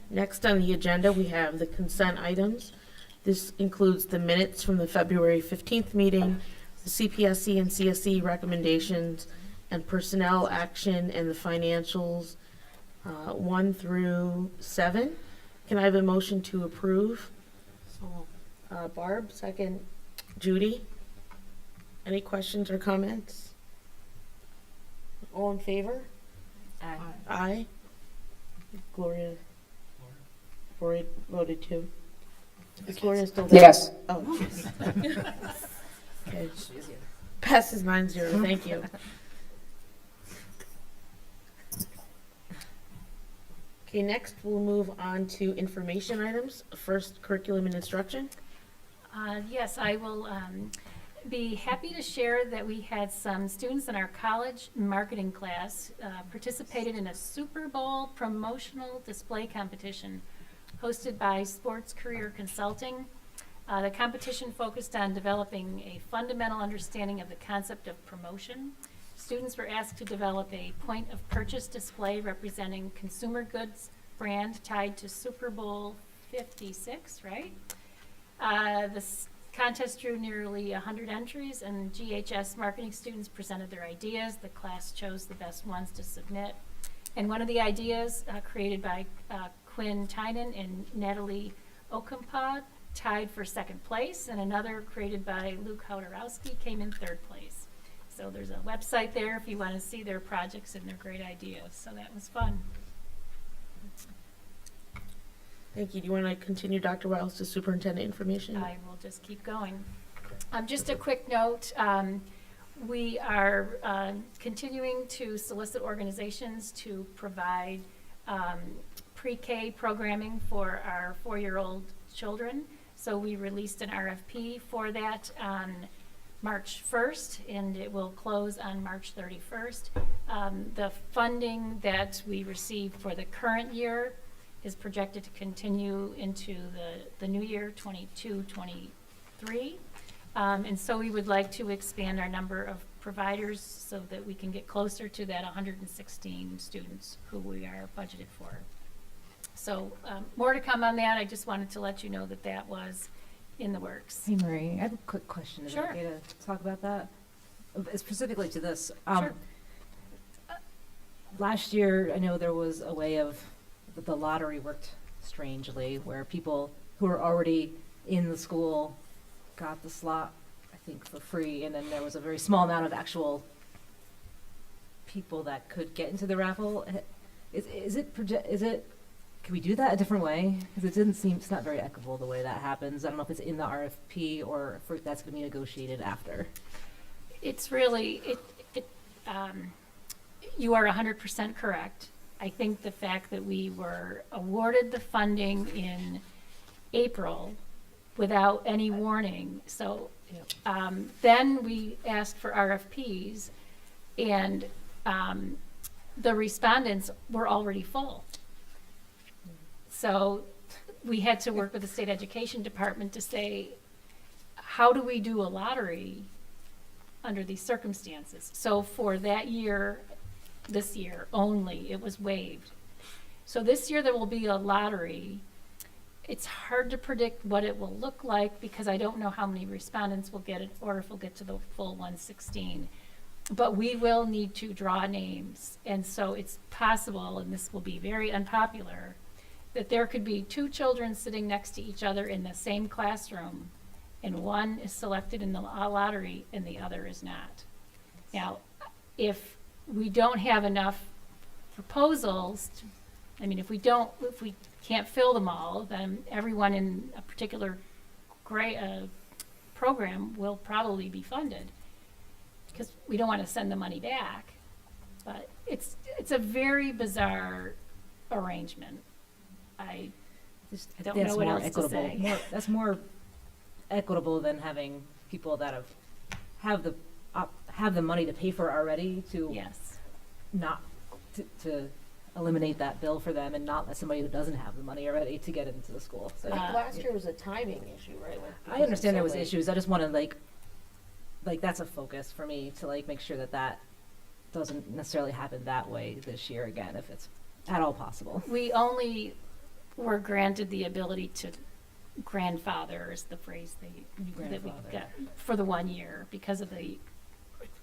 Next on the agenda, we have the consent items. This includes the minutes from the February 15th meeting, the CPSC and CSE recommendations, and personnel action and the financials 1 through 7. Can I have a motion to approve? So, Barb, second. Judy? Any questions or comments? All in favor? Aye. Aye. Gloria voted too. Is Gloria still there? Yes. Oh, okay. Passes 9-0, thank you. Okay, next we'll move on to information items. First, curriculum and instruction. Yes, I will be happy to share that we had some students in our college marketing class participated in a Super Bowl promotional display competition hosted by Sports Career Consulting. The competition focused on developing a fundamental understanding of the concept of promotion. Students were asked to develop a point of purchase display representing consumer goods brand tied to Super Bowl 56, right? This contest drew nearly 100 entries, and GHS marketing students presented their ideas. The class chose the best ones to submit. And one of the ideas created by Quinn Tynan and Natalie Okampa tied for 2nd place, and another created by Luke Hodarowski came in 3rd place. So there's a website there if you want to see their projects and their great ideas. So that was fun. Thank you. Do you want to continue, Dr. Wiles, to superintendent information? I will just keep going. Just a quick note, we are continuing to solicit organizations to provide pre-K programming for our 4-year-old children. So we released an RFP for that on March 1st, and it will close on March 31st. The funding that we received for the current year is projected to continue into the new year, 22-23. And so we would like to expand our number of providers so that we can get closer to that 116 students who we are budgeted for. So more to come on that. I just wanted to let you know that that was in the works. Hey, Marie, I have a quick question. Is it Sure. okay to talk about that? Specifically to this. Sure. Last year, I know there was a way of, the lottery worked strangely, where people who were already in the school got the slot, I think, for free, and then there was a very small amount of actual people that could get into the raffle. Can we do that a different way? Because it didn't seem, it's not very equitable the way that happens. I don't know if it's in the RFP or if that's going to be negotiated after. It's really, you are 100% correct. I think the fact that we were awarded the funding in April without any warning, so then we asked for RFPs, and the respondents were already full. So we had to work with the state education department to say, how do we do a lottery under these circumstances? So for that year, this year only, it was waived. So this year there will be a lottery, It's hard to predict what it will look like because I don't know how many respondents we'll get or if we'll get to the full 116. But we will need to draw names. And so it's possible, and this will be very unpopular, that there could be 2 children sitting next to each other in the same classroom, and one is selected in the lottery and the other is not. Now, if we don't have enough proposals, if we can't fill them all, then everyone in a particular program will probably be funded, because we don't want to send the money back. But it's a very bizarre arrangement. I don't know what else to say. That's more equitable than having people that have the money to pay for already to Yes. not to eliminate that bill for them and not let somebody who doesn't have the money already to get into the school. So Last year was a timing issue, right? I understand there was issues. I just want to like that's a focus for me to make sure that doesn't necessarily happen that way this year again, if it's at all possible. We only were granted the ability to grandfather, is the phrase that we got for the 1 year because of the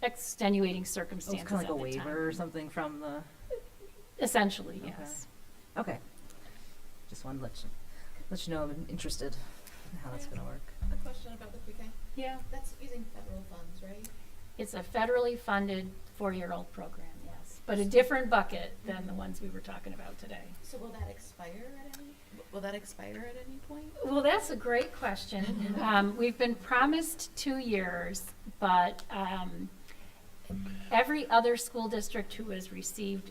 extenuating circumstances It's kind of like a at the time. waiver or something from the. Essentially, Okay. yes. Okay. Just wanted to let you know I'm interested in how that's going to work. A question about the pre-K. Yeah. That's using federal funds, right? It's a federally funded 4-year-old program, yes, but a different bucket than the ones we were talking about today. So will that expire at any point? Well, that's a great question. We've been promised 2 years, but every other school district who has received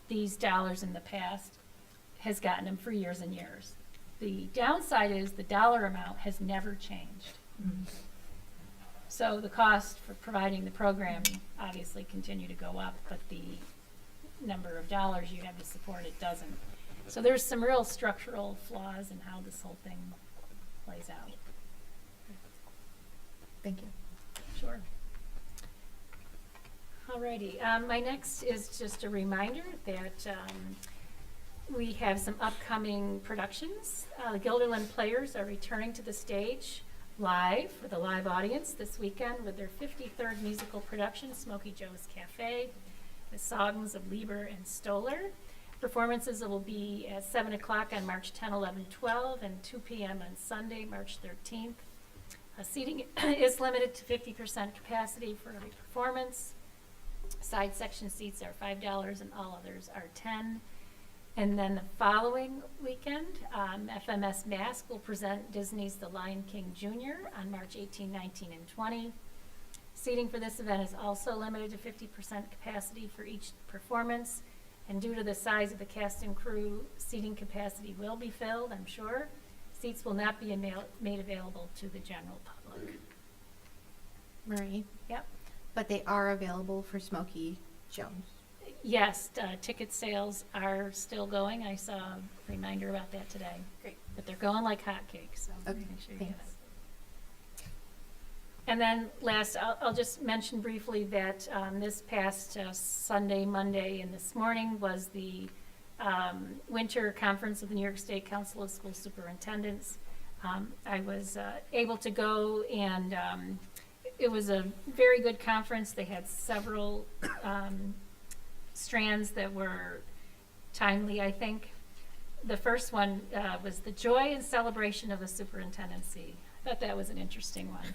these dollars in the past has gotten them for years and years. The downside is the dollar amount has never changed. So the cost for providing the program obviously continue to go up, but the number of dollars you have to support it doesn't. So there's some real structural flaws in how this whole thing plays out. Thank you. Sure. Alrighty, my next is just a reminder that we have some upcoming productions. The Guilderland Players are returning to the stage live with a live audience this weekend with their 53rd musical production, Smokey Joe's Cafe, the songs of Lieber and Stoller. Performances will be at 7 o'clock on March 10, 11, 12, and 2 p.m. on Sunday, March 13th. Seating is limited to 50% capacity for every performance. Side section seats are $5 and all others are $10. And then the following weekend, FMS Mask will present Disney's The Lion King Jr. on March 18, 19, and 20. Seating for this event is also limited to 50% capacity for each performance. And due to the size of the cast and crew, seating capacity will be filled, I'm sure. Seats will not be made available to the general public. Marie? Yep. But they are available for Smokey Joe. Yes, ticket sales are still going. I saw a reminder about that today. Great. But they're going like hotcakes, so Okay, make sure you get thanks. it. And then last, I'll just mention briefly that this past Sunday, Monday, and this morning was the winter conference of the New York State Council of School Superintendents. I was able to go, and it was a very good conference. They had several strands that were timely, I think. The first one was the joy and celebration of the superintendency. I thought that was an interesting one.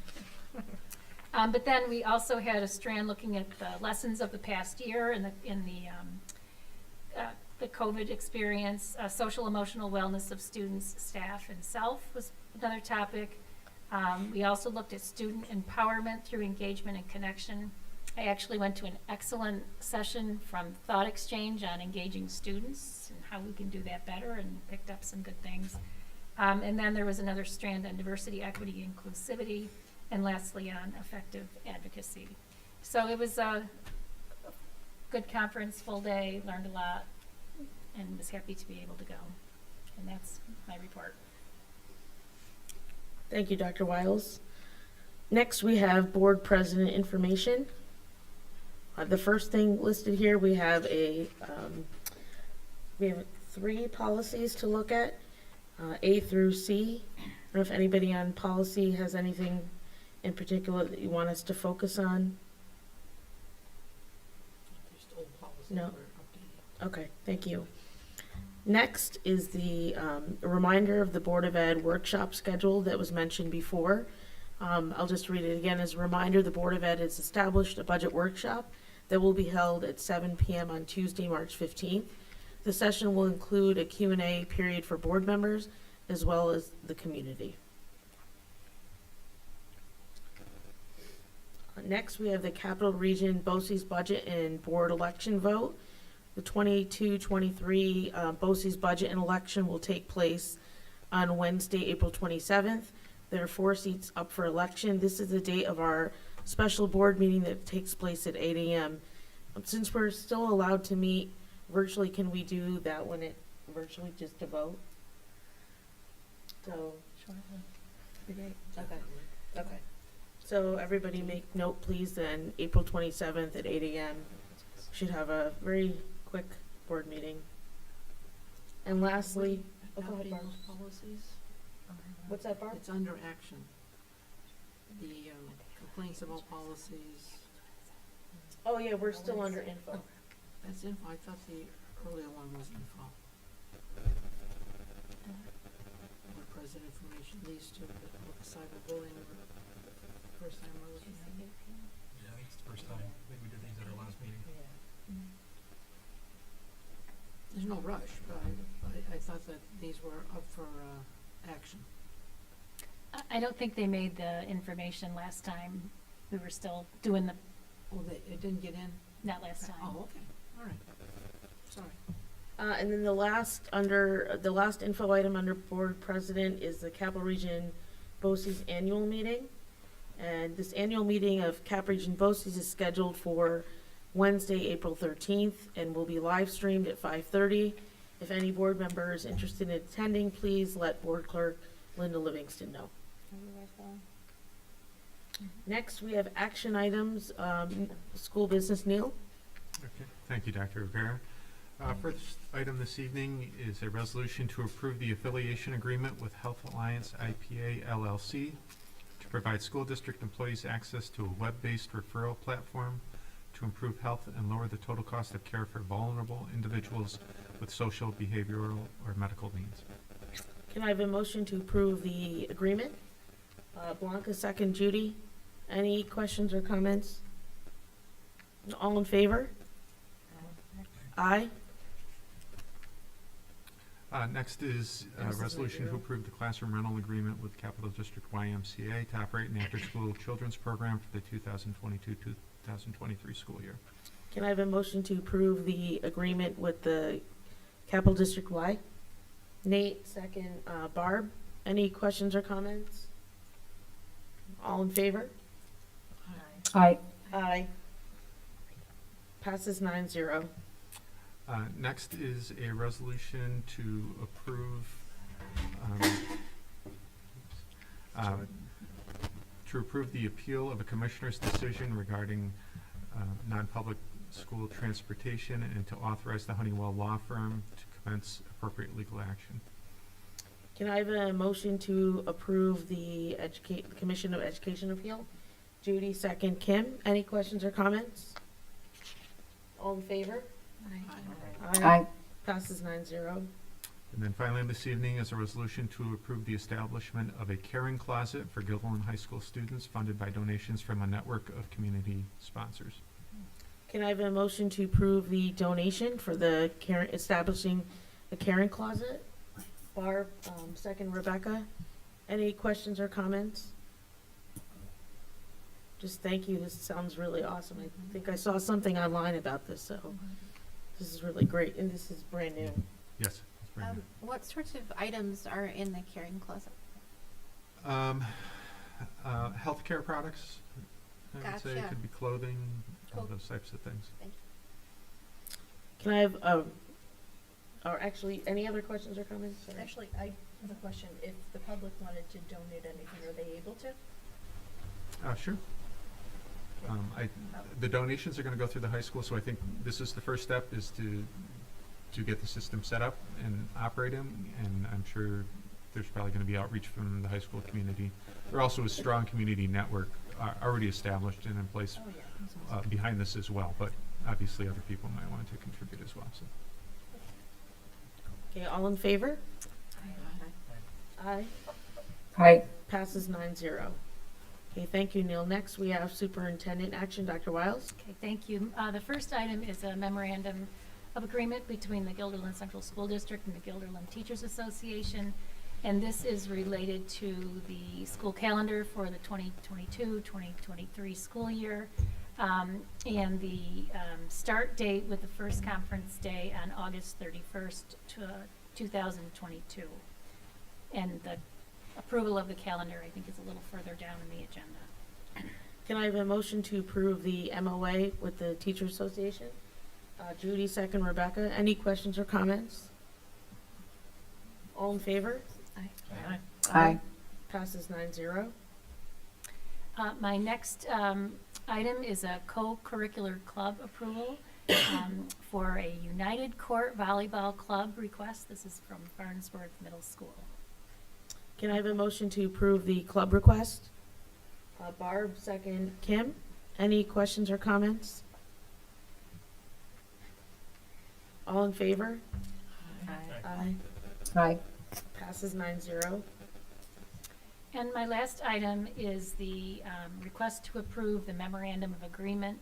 But then we also had a strand looking at the lessons of the past year in the COVID experience. Social emotional wellness of students, staff, and self was another topic. We also looked at student empowerment through engagement and connection. I actually went to an excellent session from Thought Exchange on engaging students and how we can do that better, and picked up some good things. And then there was another strand on diversity, equity, inclusivity, and lastly on effective advocacy. So it was a good conference, full day, learned a lot, and was happy to be able to go. And that's my report. Thank you, Dr. Wiles. Next, we have board president information. The first thing listed here, we have 3 policies to look at. A through C. I don't know if anybody on policy has anything in particular that you want us to focus on. Just old policies No. we're updating. Okay, thank you. Next is the a reminder of the Board of Ed workshop schedule that was mentioned before. I'll just read it again as a reminder. The Board of Ed has established a budget workshop that will be held at 7 p.m. on Tuesday, March 15th. The session will include a Q&A period for board members as well as the community. Next, we have the Capital Region Boces budget and board election vote. The 22-23 Boces budget and election will take place on Wednesday, April 27th. There are 4 seats up for election. This is the date of our special board meeting that takes place at 8 a.m. Since we're still allowed to meet virtually, can we do that when it virtually just to vote? So, okay. So everybody make note, please, then April 27th at 8 a.m. Should have a very quick board meeting. And lastly, oh, go ahead, Updating Barb. those policies, What's that, Barb? it's under action. The complaints about policies, Oh, yeah, we're still under info. that's info, I thought the earlier one was info. Board president information, these two, with cyberbullying, first time we're looking at it. Yeah, I think it's the first time. I think we did things at our last meeting. There's no rush, but I thought that these were up for action. I don't think they made the information last time. We were still doing the, Oh, it didn't get in? not last time. Oh, okay, all right. Sorry. And then the last info item under board president is the Capital Region Boces annual meeting. And this annual meeting of Cap Region Boces is scheduled for Wednesday, April 13th, and will be live streamed at 5:30. If any board member is interested in attending, please let board clerk Linda Livingston know. Next, we have action items, school business. Neil? Okay, thank you, Dr. Rivera. First item this evening is a resolution to approve the affiliation agreement with Health Alliance IPA LLC to provide school district employees access to a web-based referral platform to improve health and lower the total cost of care for vulnerable individuals with social, behavioral, or medical needs. Can I have a motion to approve the agreement? Blanca, second. Judy? Any questions or comments? All in favor? Aye. Next is a Passes resolution to 9-0. approve the classroom rental agreement with Capital District Ymca to operate an after-school children's program for the 2022-2023 school year. Can I have a motion to approve the agreement with the Capital District Y? Nate, second. Barb? Any questions or comments? All in favor? Aye. Aye. Passes 9-0. Next is a resolution to approve, the appeal of a commissioner's decision regarding non-public school transportation and to authorize the Honeywell Law Firm to commence appropriate legal action. Can I have a motion to approve the Commission of Education appeal? Judy, second. Kim, any questions or comments? All in favor? Aye. Passes 9-0. And then finally this evening is a resolution to approve the establishment of a caring closet for Guildhall High School students funded by donations from a network of community sponsors. Can I have a motion to approve the donation for the establishing a caring closet? Barb, second. Rebecca, any questions or comments? Just thank you. This sounds really awesome. I think I saw something online about this, so this is really great, and this is brand new. Yes. it's brand new. What sorts of items are in the caring closet? Healthcare products, I would say, Gotcha. could be clothing, all Cool. those types of things. Can I have, or actually, any other questions or comments? Sorry. Actually, I have a question. If the public wanted to donate anything, are they able to? Sure. The donations are gonna go through the high school, so I think this is the first step, is to get the system set up and operating, and I'm sure there's probably gonna be outreach from the high school community. There also is strong community network already established and in place behind this as well, but obviously other people might want to contribute as well, so. Okay, all in favor? Aye. Aye. Passes 9-0. Okay, thank you, Neil. Next, we have Superintendent action, Dr. Wiles. Okay, thank you. The first item is a memorandum of agreement between the Guilderland Central School District and the Guilderland Teachers Association. And this is related to the school calendar for the 2022-2023 school year. And the start date with the first conference day on August 31st, 2022. And the approval of the calendar, I think, is a little further down in the agenda. Can I have a motion to approve the MOA with the Teacher Association? Judy, second. Rebecca. Any questions or comments? All in favor? Aye. Aye. Passes 9-0. My next item is a co-curricular club approval for a United Court Volleyball Club request. This is from Farnsworth Middle School. Can I have a motion to approve the club request? Barb, second. Kim, any questions or comments? All in favor? Aye. Aye. Passes 9-0. And my last item is the request to approve the memorandum of agreement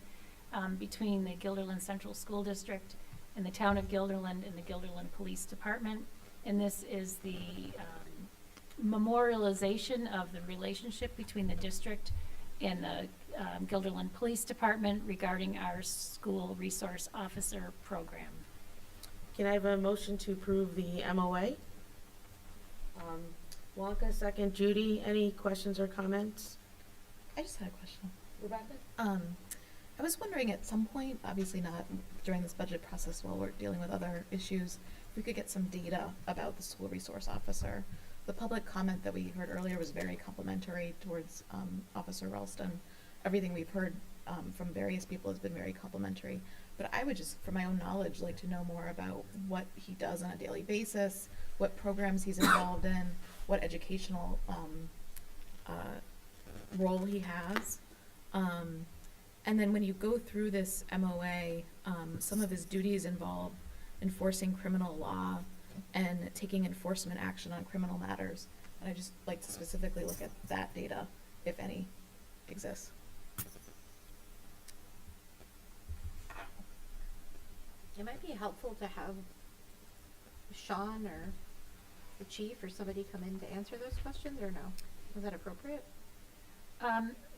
between the Guilderland Central School District and the Town of Guilderland and the Guilderland Police Department. And this is the memorialization of the relationship between the district and the Guilderland Police Department regarding our school resource officer program. Can I have a motion to approve the MOA? Wonka, second. Judy, any questions or comments? I just had a question. Rebecca? I was wondering at some point, obviously not during this budget process while we're dealing with other issues, if we could get some data about the school resource officer. The public comment that we heard earlier was very complimentary towards Officer Ralston. Everything we've heard from various people has been very complimentary. But I would just, for my own knowledge, like to know more about what he does on a daily basis, what programs he's involved in, what educational role he has. And then when you go through this MOA, some of his duties involve enforcing criminal law and taking enforcement action on criminal matters. And I just like to specifically look at that data, if any, exists. It might be helpful to have Sean or the chief or somebody come in to answer those questions, or no? Is that appropriate?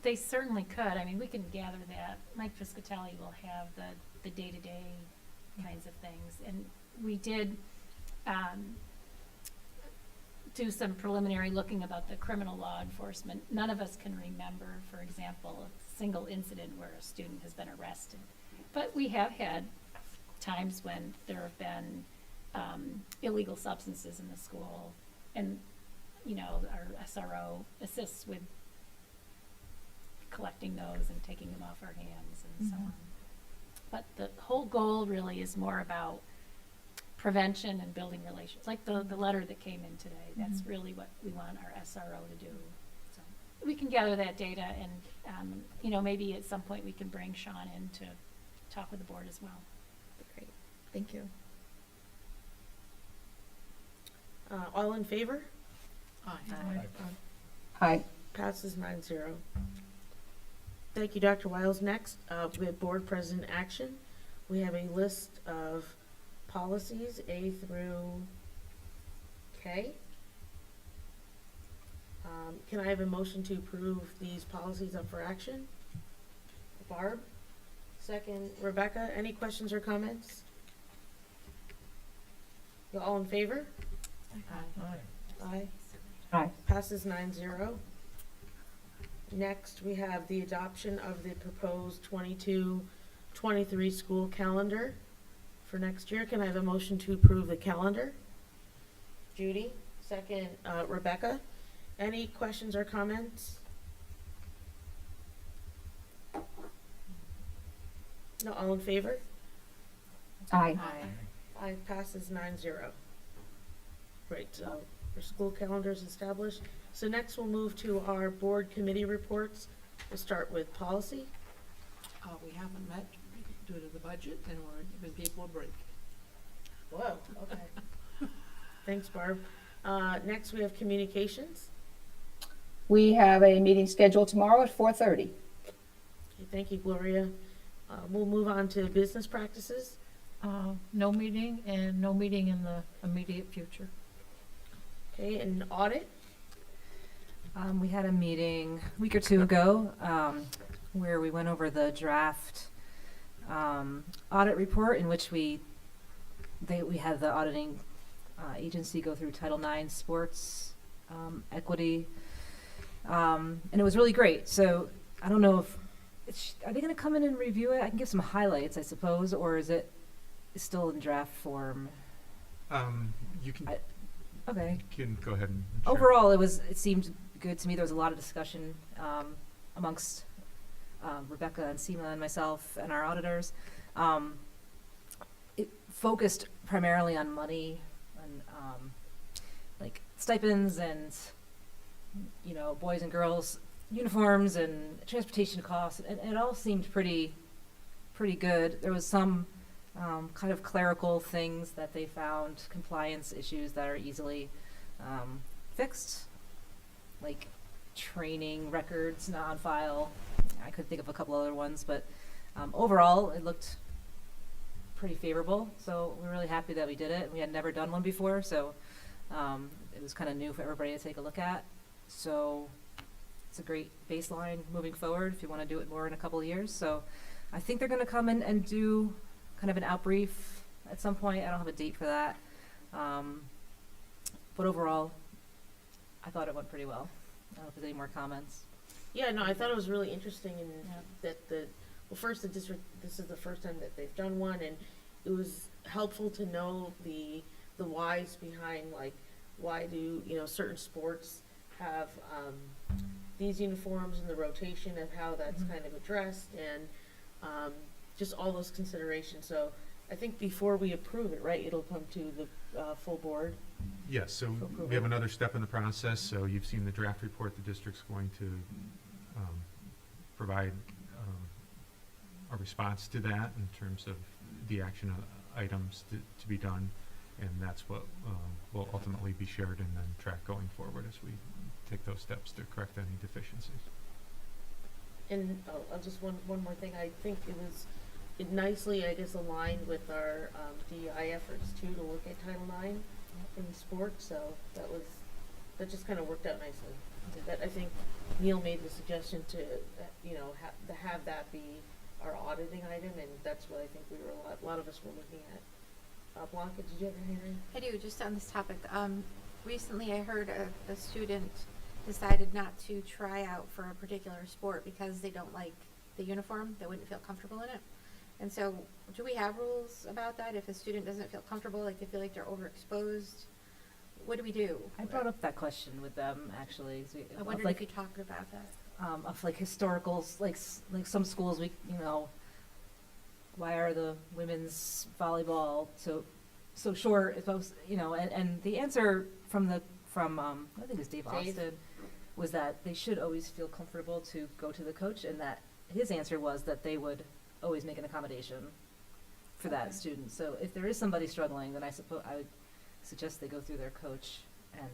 They certainly could. I mean, we can gather that. Mike Fiscatelli will have the day-to-day kinds of things. And we did do some preliminary looking about the criminal law enforcement. None of us can remember, for example, a single incident where a student has been arrested. But we have had times when there have been illegal substances in the school, and you know, our SRO assists with collecting those and taking them off our hands and so on. But the whole goal really is more about prevention and building relations. Like the letter that came in today, that's really what we want our SRO to do. So we can gather that data, and you know, maybe at some point we can bring Sean in to talk with the board as well. Great, thank you. All in favor? Aye. Aye. Passes 9-0. Thank you, Dr. Wiles. Next, we have board president action. We have a list of policies, A through K. Can I have a motion to approve these policies up for action? Barb? Second. Rebecca, any questions or comments? You all in favor? Aye. Aye. Passes 9-0. Next, we have the adoption of the proposed 22-23 school calendar for next year. Can I have a motion to approve the calendar? Judy, second. Rebecca, any questions or comments? No, all in favor? Aye. Aye, passes 9-0. Great, so for school calendars established. So next we'll move to our board committee reports. We'll start with policy. We haven't met due to the budget, and we're giving people a break. Whoa, okay. Thanks, Barb. Next we have communications. We have a meeting scheduled tomorrow at 4:30. Okay, thank you, Gloria. We'll move on to business practices. No meeting and no meeting in the immediate future. Okay, and audit. We had a meeting a week or two ago, where we went over the draft, audit report in which we had the auditing, agency go through Title IX sports, equity, and it was really great. So I don't know if, are they gonna come in and review it? I can give some highlights, I suppose, or is it still in draft form? You can, Okay. you can go ahead and share. Overall, it seemed good to me. There was a lot of discussion amongst Rebecca and Seema and myself and our auditors. It focused primarily on money and like stipends and boys and girls uniforms and transportation costs, and it all seemed pretty good. There was some kind of clerical things that they found, compliance issues that are easily fixed, like training records not on file. I could think of a couple other ones, but overall it looked pretty favorable. So we're really happy that we did it. We had never done one before, so it was kind of new for everybody to take a look at. So it's a great baseline moving forward if you want to do it more in a couple of years. So I think they're going to come in and do kind of an outbrief at some point. I don't have a date for that. But overall, I thought it went pretty well. I don't know if there's any more comments. Yeah, no, I thought it was really interesting in that first, the district, this is the first time that they've done one, and it was helpful to know the whys behind, like, why do, certain sports have these uniforms and the rotation of how that's kind of addressed, and just all those considerations. So I think before we approve it, right, it'll come to the full board. Yes, so we have another step in the process. So you've seen the draft report. The district's going to provide a response to that in terms of the action items to be done, and that's what will ultimately be shared and then tracked going forward as we take those steps to correct any deficiencies. And I'll just one more thing. I think it nicely, I guess, aligned with our DEI efforts too, to look at Title IX in sports. So that just kind of worked out nicely. That I think Neil made the suggestion to have that be our auditing item, and that's what I think a lot of us were looking at. Blanca, did you have anything? I do, just on this topic. Recently I heard a student decided not to try out for a particular sport because they don't like the uniform, they wouldn't feel comfortable in it. And so, do we have rules about that? If a student doesn't feel comfortable, like they feel like they're overexposed, what do we do? I brought up that question with them, actually. I wondered if you talked about that. Of like historicals, like some schools, why are the women's volleyball so short? It's supposed, and the answer from I think it was Dave Austin, was that they should always feel comfortable to go to the coach, and that his answer was that they would always make an accommodation for that student. So if there is somebody struggling, then I suppose I would suggest they go through their coach and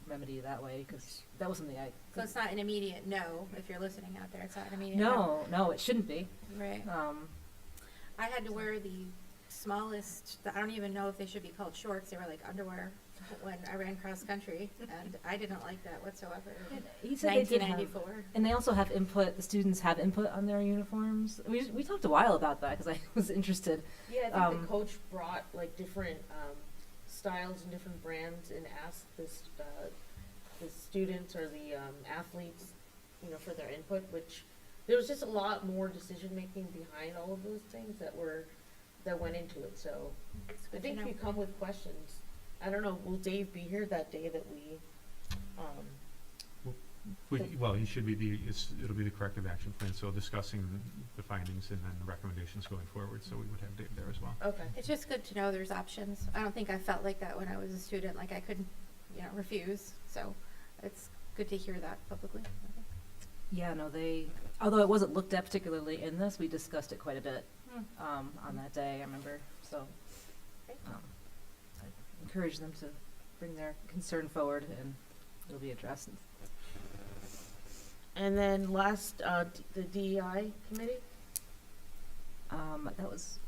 remedy that way, because that was something So it's not an immediate no, if you're listening out there, it's not an immediate no. No, it shouldn't be. Right. I had to wear the smallest, I don't even know if they should be called shorts, they were like underwear when I ran cross country, and I didn't like that whatsoever. He said 1994. And they also have input, the students have input on their uniforms. We talked a while about that because I was interested. Yeah, I think the coach brought like different styles and different brands and asked the students or the athletes, for their input, which there was just a lot more decision making behind all of those things that went into it. So I think if you come with questions, I don't know, will Dave be here that day that we Well, you should be it'll be the corrective action plan, so discussing the findings and then the recommendations going forward, so we would have Dave there as well. Okay. It's just good to know there's options. I don't think I felt like that when I was a student, like I couldn't, refuse. So it's good to hear that publicly. Yeah, no, although it wasn't looked at particularly in this, we discussed it quite a bit, on that day, I remember, so. I encourage them to bring their concern forward and it'll be addressed. And then last, the DEI committee? I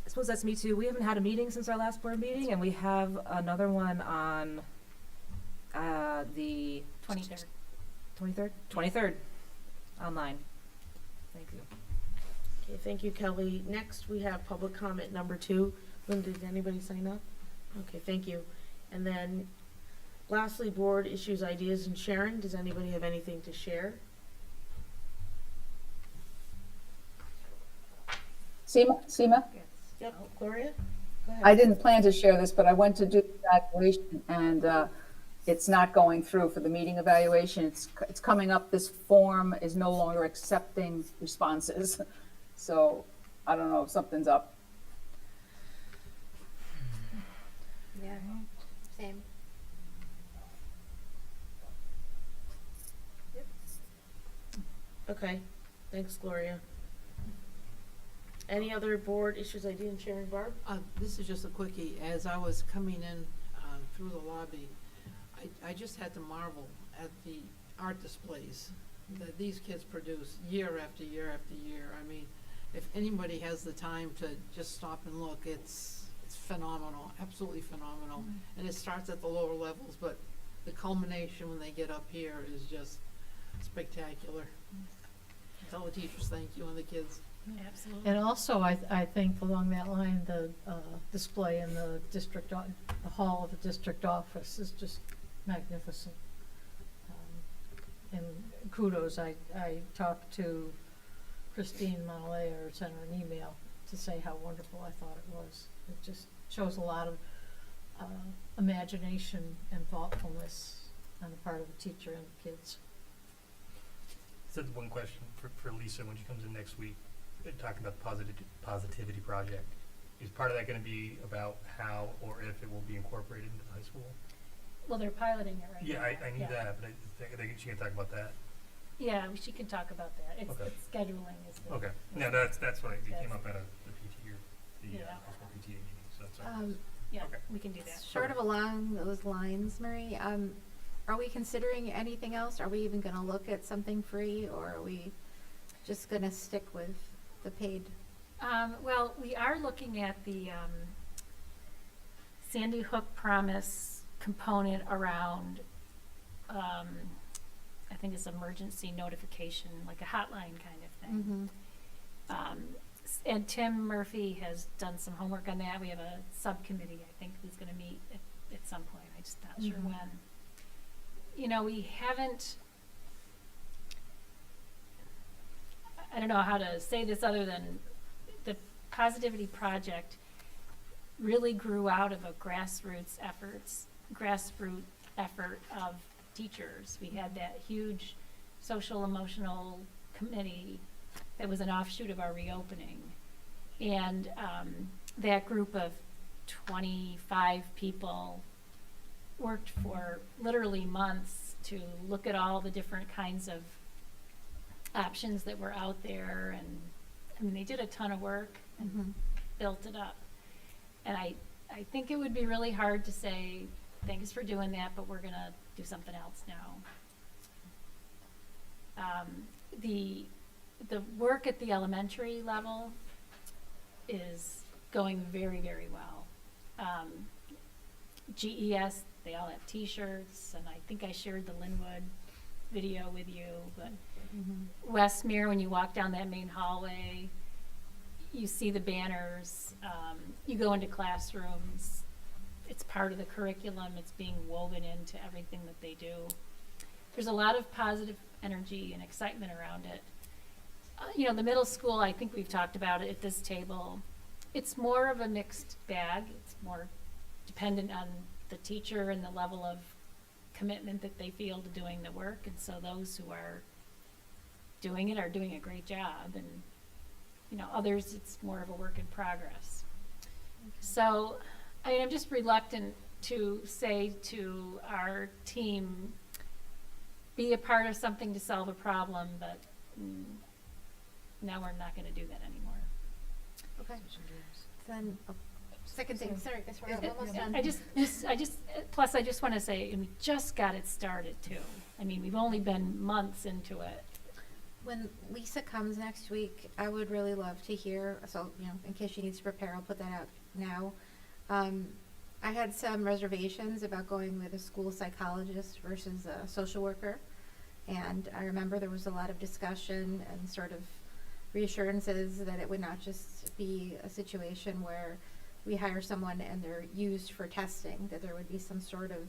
suppose that's me too. We haven't had a meeting since our last board meeting, and we have another one on, the 23rd. 23rd, online. Thank you. Okay, thank you, Kelly. Next, we have public comment number 2. Linda, did anybody sign up? Okay, thank you. And then lastly, board issues, ideas, and sharing. Does anybody have anything to share? Seema? Yep, Gloria? Go ahead. I didn't plan to share this, but I went to do the evaluation and it's not going through for the meeting evaluation. It's coming up, this form is no longer accepting responses. So I don't know if something's up. Yeah, same. Okay, thanks, Gloria. Any other board issues, ideas, and sharing, Barb? This is just a quickie. As I was coming in through the lobby, I just had to marvel at the art displays that these kids produce year after year after year. I mean, if anybody has the time to just stop and look, it's phenomenal, absolutely phenomenal. And it starts at the lower levels, but the culmination when they get up here is just spectacular. Tell the teachers thank you and the kids. Absolutely. And also, I think along that line, the display in the district, the hall of the district office is just magnificent. And kudos, I talked to Christine Monalea, or sent her an email to say how wonderful I thought it was. It just shows a lot of imagination and thoughtfulness on the part of the teacher and the kids. So one question for Lisa when she comes in next week, talking about the positivity project. Is part of that going to be about how or if it will be incorporated into the high school? Well, they're piloting it right Yeah, now. I knew that, but I think she can talk about that. Yeah, she can talk about that. It's, Okay. it's scheduling is the. Okay. No, that's what it Yes. came up at the PT or the Yeah. high school PTA meeting. So that's all. Yeah, Okay. we can do that. Sort of along those lines, Marie, are we considering anything else? Are we even gonna look at something free, or are we just gonna stick with the paid? Well, we are looking at the Sandy Hook Promise component around, I think it's emergency notification, like a hotline kind of thing. And Tim Murphy has done some homework on that. We have a subcommittee, I think, who's gonna meet at some point. I'm just not sure when. You know, we haven't, I don't know how to say this other than the Positivity Project really grew out of a grassroots effort of teachers. We had that huge social emotional committee that was an offshoot of our reopening. And that group of 25 people worked for literally months to look at all the different kinds of options that were out there, and I mean, they did a ton of work and built it up. And I think it would be really hard to say, thanks for doing that, but we're gonna do something else now. The work at the elementary level is going very, very well. GES, they all have t-shirts, and I think I shared the Linwood video with you, but Westmere, when you walk down that main hallway, you see the banners, you go into classrooms, it's part of the curriculum, it's being woven into everything that they do. There's a lot of positive energy and excitement around it. You know, the middle school, I think we've talked about it at this table, it's more of a mixed bag. It's more dependent on the teacher and the level of commitment that they feel to doing the work, and so those who are doing it are doing a great job, and, you know, others, it's more of a work in progress. So, I mean, I'm just reluctant to say to our team, be a part of something to solve a problem, but now we're not gonna do that anymore. Okay. Then, second thing, sorry, we're almost done. Plus I just wanna say, and we just got it started too. I mean, we've only been months into it. When Lisa comes next week, I would really love to hear, so, you know, in case she needs to prepare, I'll put that out now. I had some reservations about going with a school psychologist versus a social worker. And I remember there was a lot of discussion and sort of reassurances that it would not just be a situation where we hire someone and they're used for testing, that there would be some sort of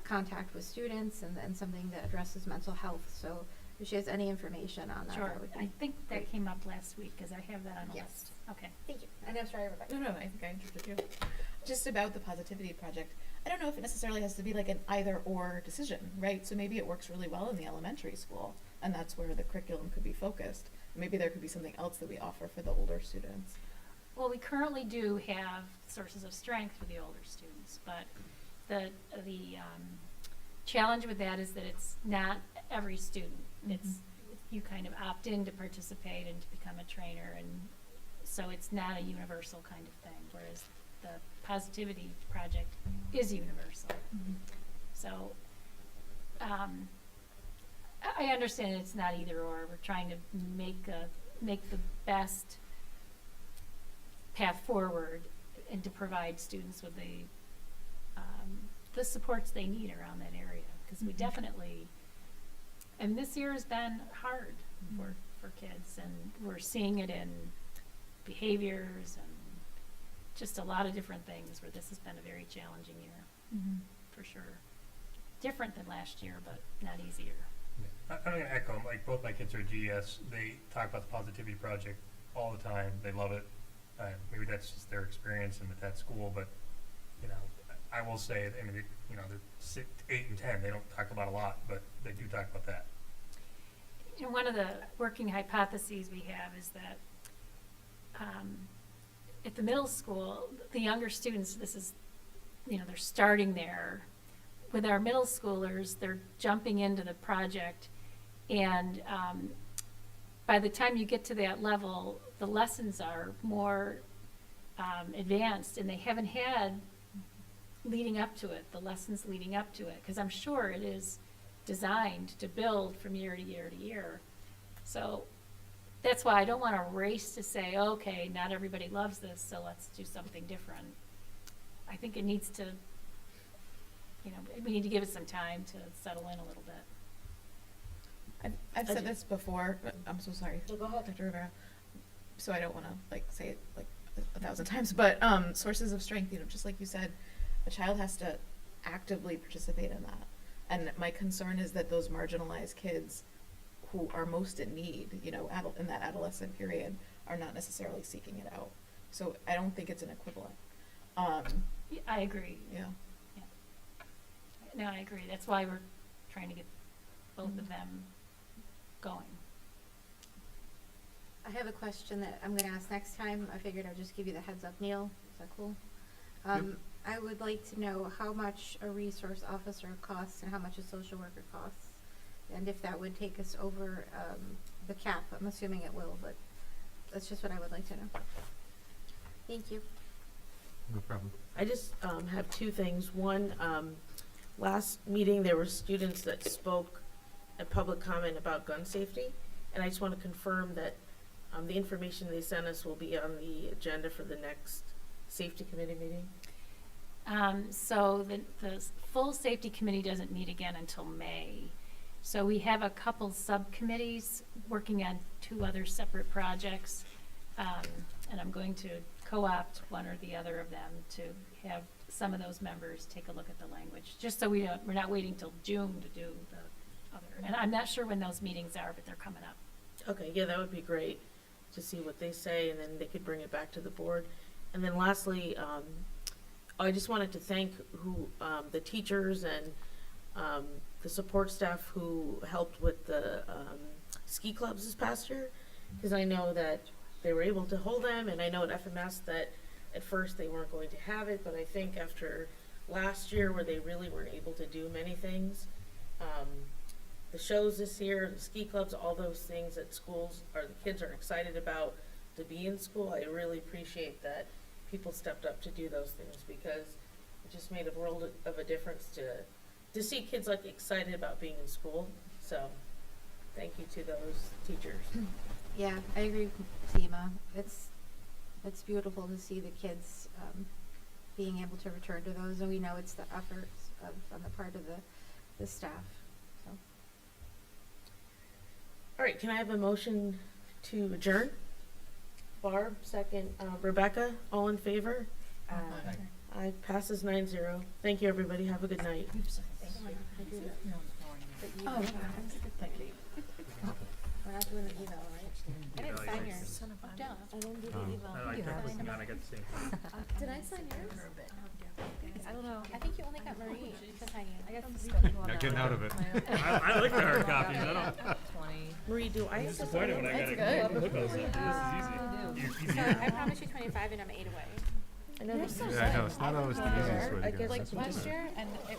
contact with students and something that addresses mental health. So if she has any information on that, Sure, that would be I think that great. came up last week, cause I have that on the Yes. list. Okay. Thank you. And I'm sorry, Rebecca. No, I think I interrupted you. Just about the positivity project. I don't know if it necessarily has to be like an either or decision, right? So maybe it works really well in the elementary school, and that's where the curriculum could be focused. Maybe there could be something else that we offer for the older students. Well, we currently do have sources of strength for the older students, but the challenge with that is that it's not every student. It's, you kind of opt in to participate and to become a trainer, and so it's not a universal kind of thing, whereas the positivity project is universal. So, I understand it's not either or. We're trying to make the best path forward and to provide students with the supports they need around that area. Because we definitely, and this year has been hard for kids, and we're seeing it in behaviors and just a lot of different things where this has been a very challenging year, for sure. Different than last year, but not easier. Yeah. I'm gonna echo, like, both my kids are at GES, they talk about the Positivity Project all the time, they love it. Maybe that's just their experience at that school, but, you know, I will say, I mean, you know, they're 6, 8, and 10, they don't talk about a lot, but they do talk about that. You know, one of the working hypotheses we have is that at the middle school, the younger students, this is, you know, they're starting there. With our middle schoolers, they're jumping into the project, and by the time you get to that level, the lessons are more advanced, and they haven't had leading up to it, the lessons leading up to it, because I'm sure it is designed to build from year to year to year. So that's why I don't want to race to say, okay, not everybody loves this, so let's do something different. I think it needs to, you know, we need to give it some time to settle in a little bit. I've said this before, but I'm so sorry. So go ahead. Dr. Rivera. So I don't want to like say it like 1,000 times, but sources of strength, you know, just like you said, a child has to actively participate in that. And my concern is that those marginalized kids who are most in need, you know, in that adolescent period, are not necessarily seeking it out. So I don't think it's an equivalent. Yeah, I agree. Yeah. No, I agree. That's why we're trying to get both of them going. I have a question that I'm gonna ask next time. I figured I'd just give you the heads up, Neil. Is that cool? I would like to know how much a resource officer costs and how much a social worker costs. And if that would take us over the cap. I'm assuming it will, but that's just what I would like to know. Thank you. No problem. I just have two things. One, last meeting, there were students that spoke at public comment about gun safety, and I just want to confirm that the information they sent us will be on the agenda for the next safety committee meeting. So the full safety committee doesn't meet again until May. So we have a couple subcommittees working on 2 other separate projects, and I'm going to co-opt one or the other of them to have some of those members take a look at the language, just so we're not waiting till June to do the other. And I'm not sure when those meetings are, but they're coming up. Okay, yeah, that would be great to see what they say, and then they could bring it back to the board. And then lastly, I just wanted to thank the teachers and the support staff who helped with the ski clubs this past year, because I know that they were able to hold them, and I know at FMS that at first they weren't going to have it, but I think after last year where they really weren't able to do many things, the shows this year, the ski clubs, all those things that schools or the kids are excited about to be in school, I really appreciate that people stepped up to do those things, because it just made a world of a difference to see kids like excited about being in school. So thank you to those teachers. Yeah, I agree with Seema. It's beautiful to see the kids being able to return to those, and we know it's the efforts on the part of the staff. So. All right, can I have a motion to adjourn? Barb, second. Rebecca, all in favor? Aye, passes 9-0. Thank you, everybody. Have a good night. Oh, thank you. We're not doing an eval, right? I didn't sign yours. Duh. I didn't do the eval. I kept looking on, I got the same thing. Did I sign yours? I don't know. I think you only got Marie. I got Not getting out of it. I like the hard copies, I don't. Marie, do I I'm have to disappointed when I gotta look those up. This is easy. So I promised you 25 and I'm 8 away. I know this is Yeah, I know, it's not always the easiest way I to go. guess Like it's last year, and it was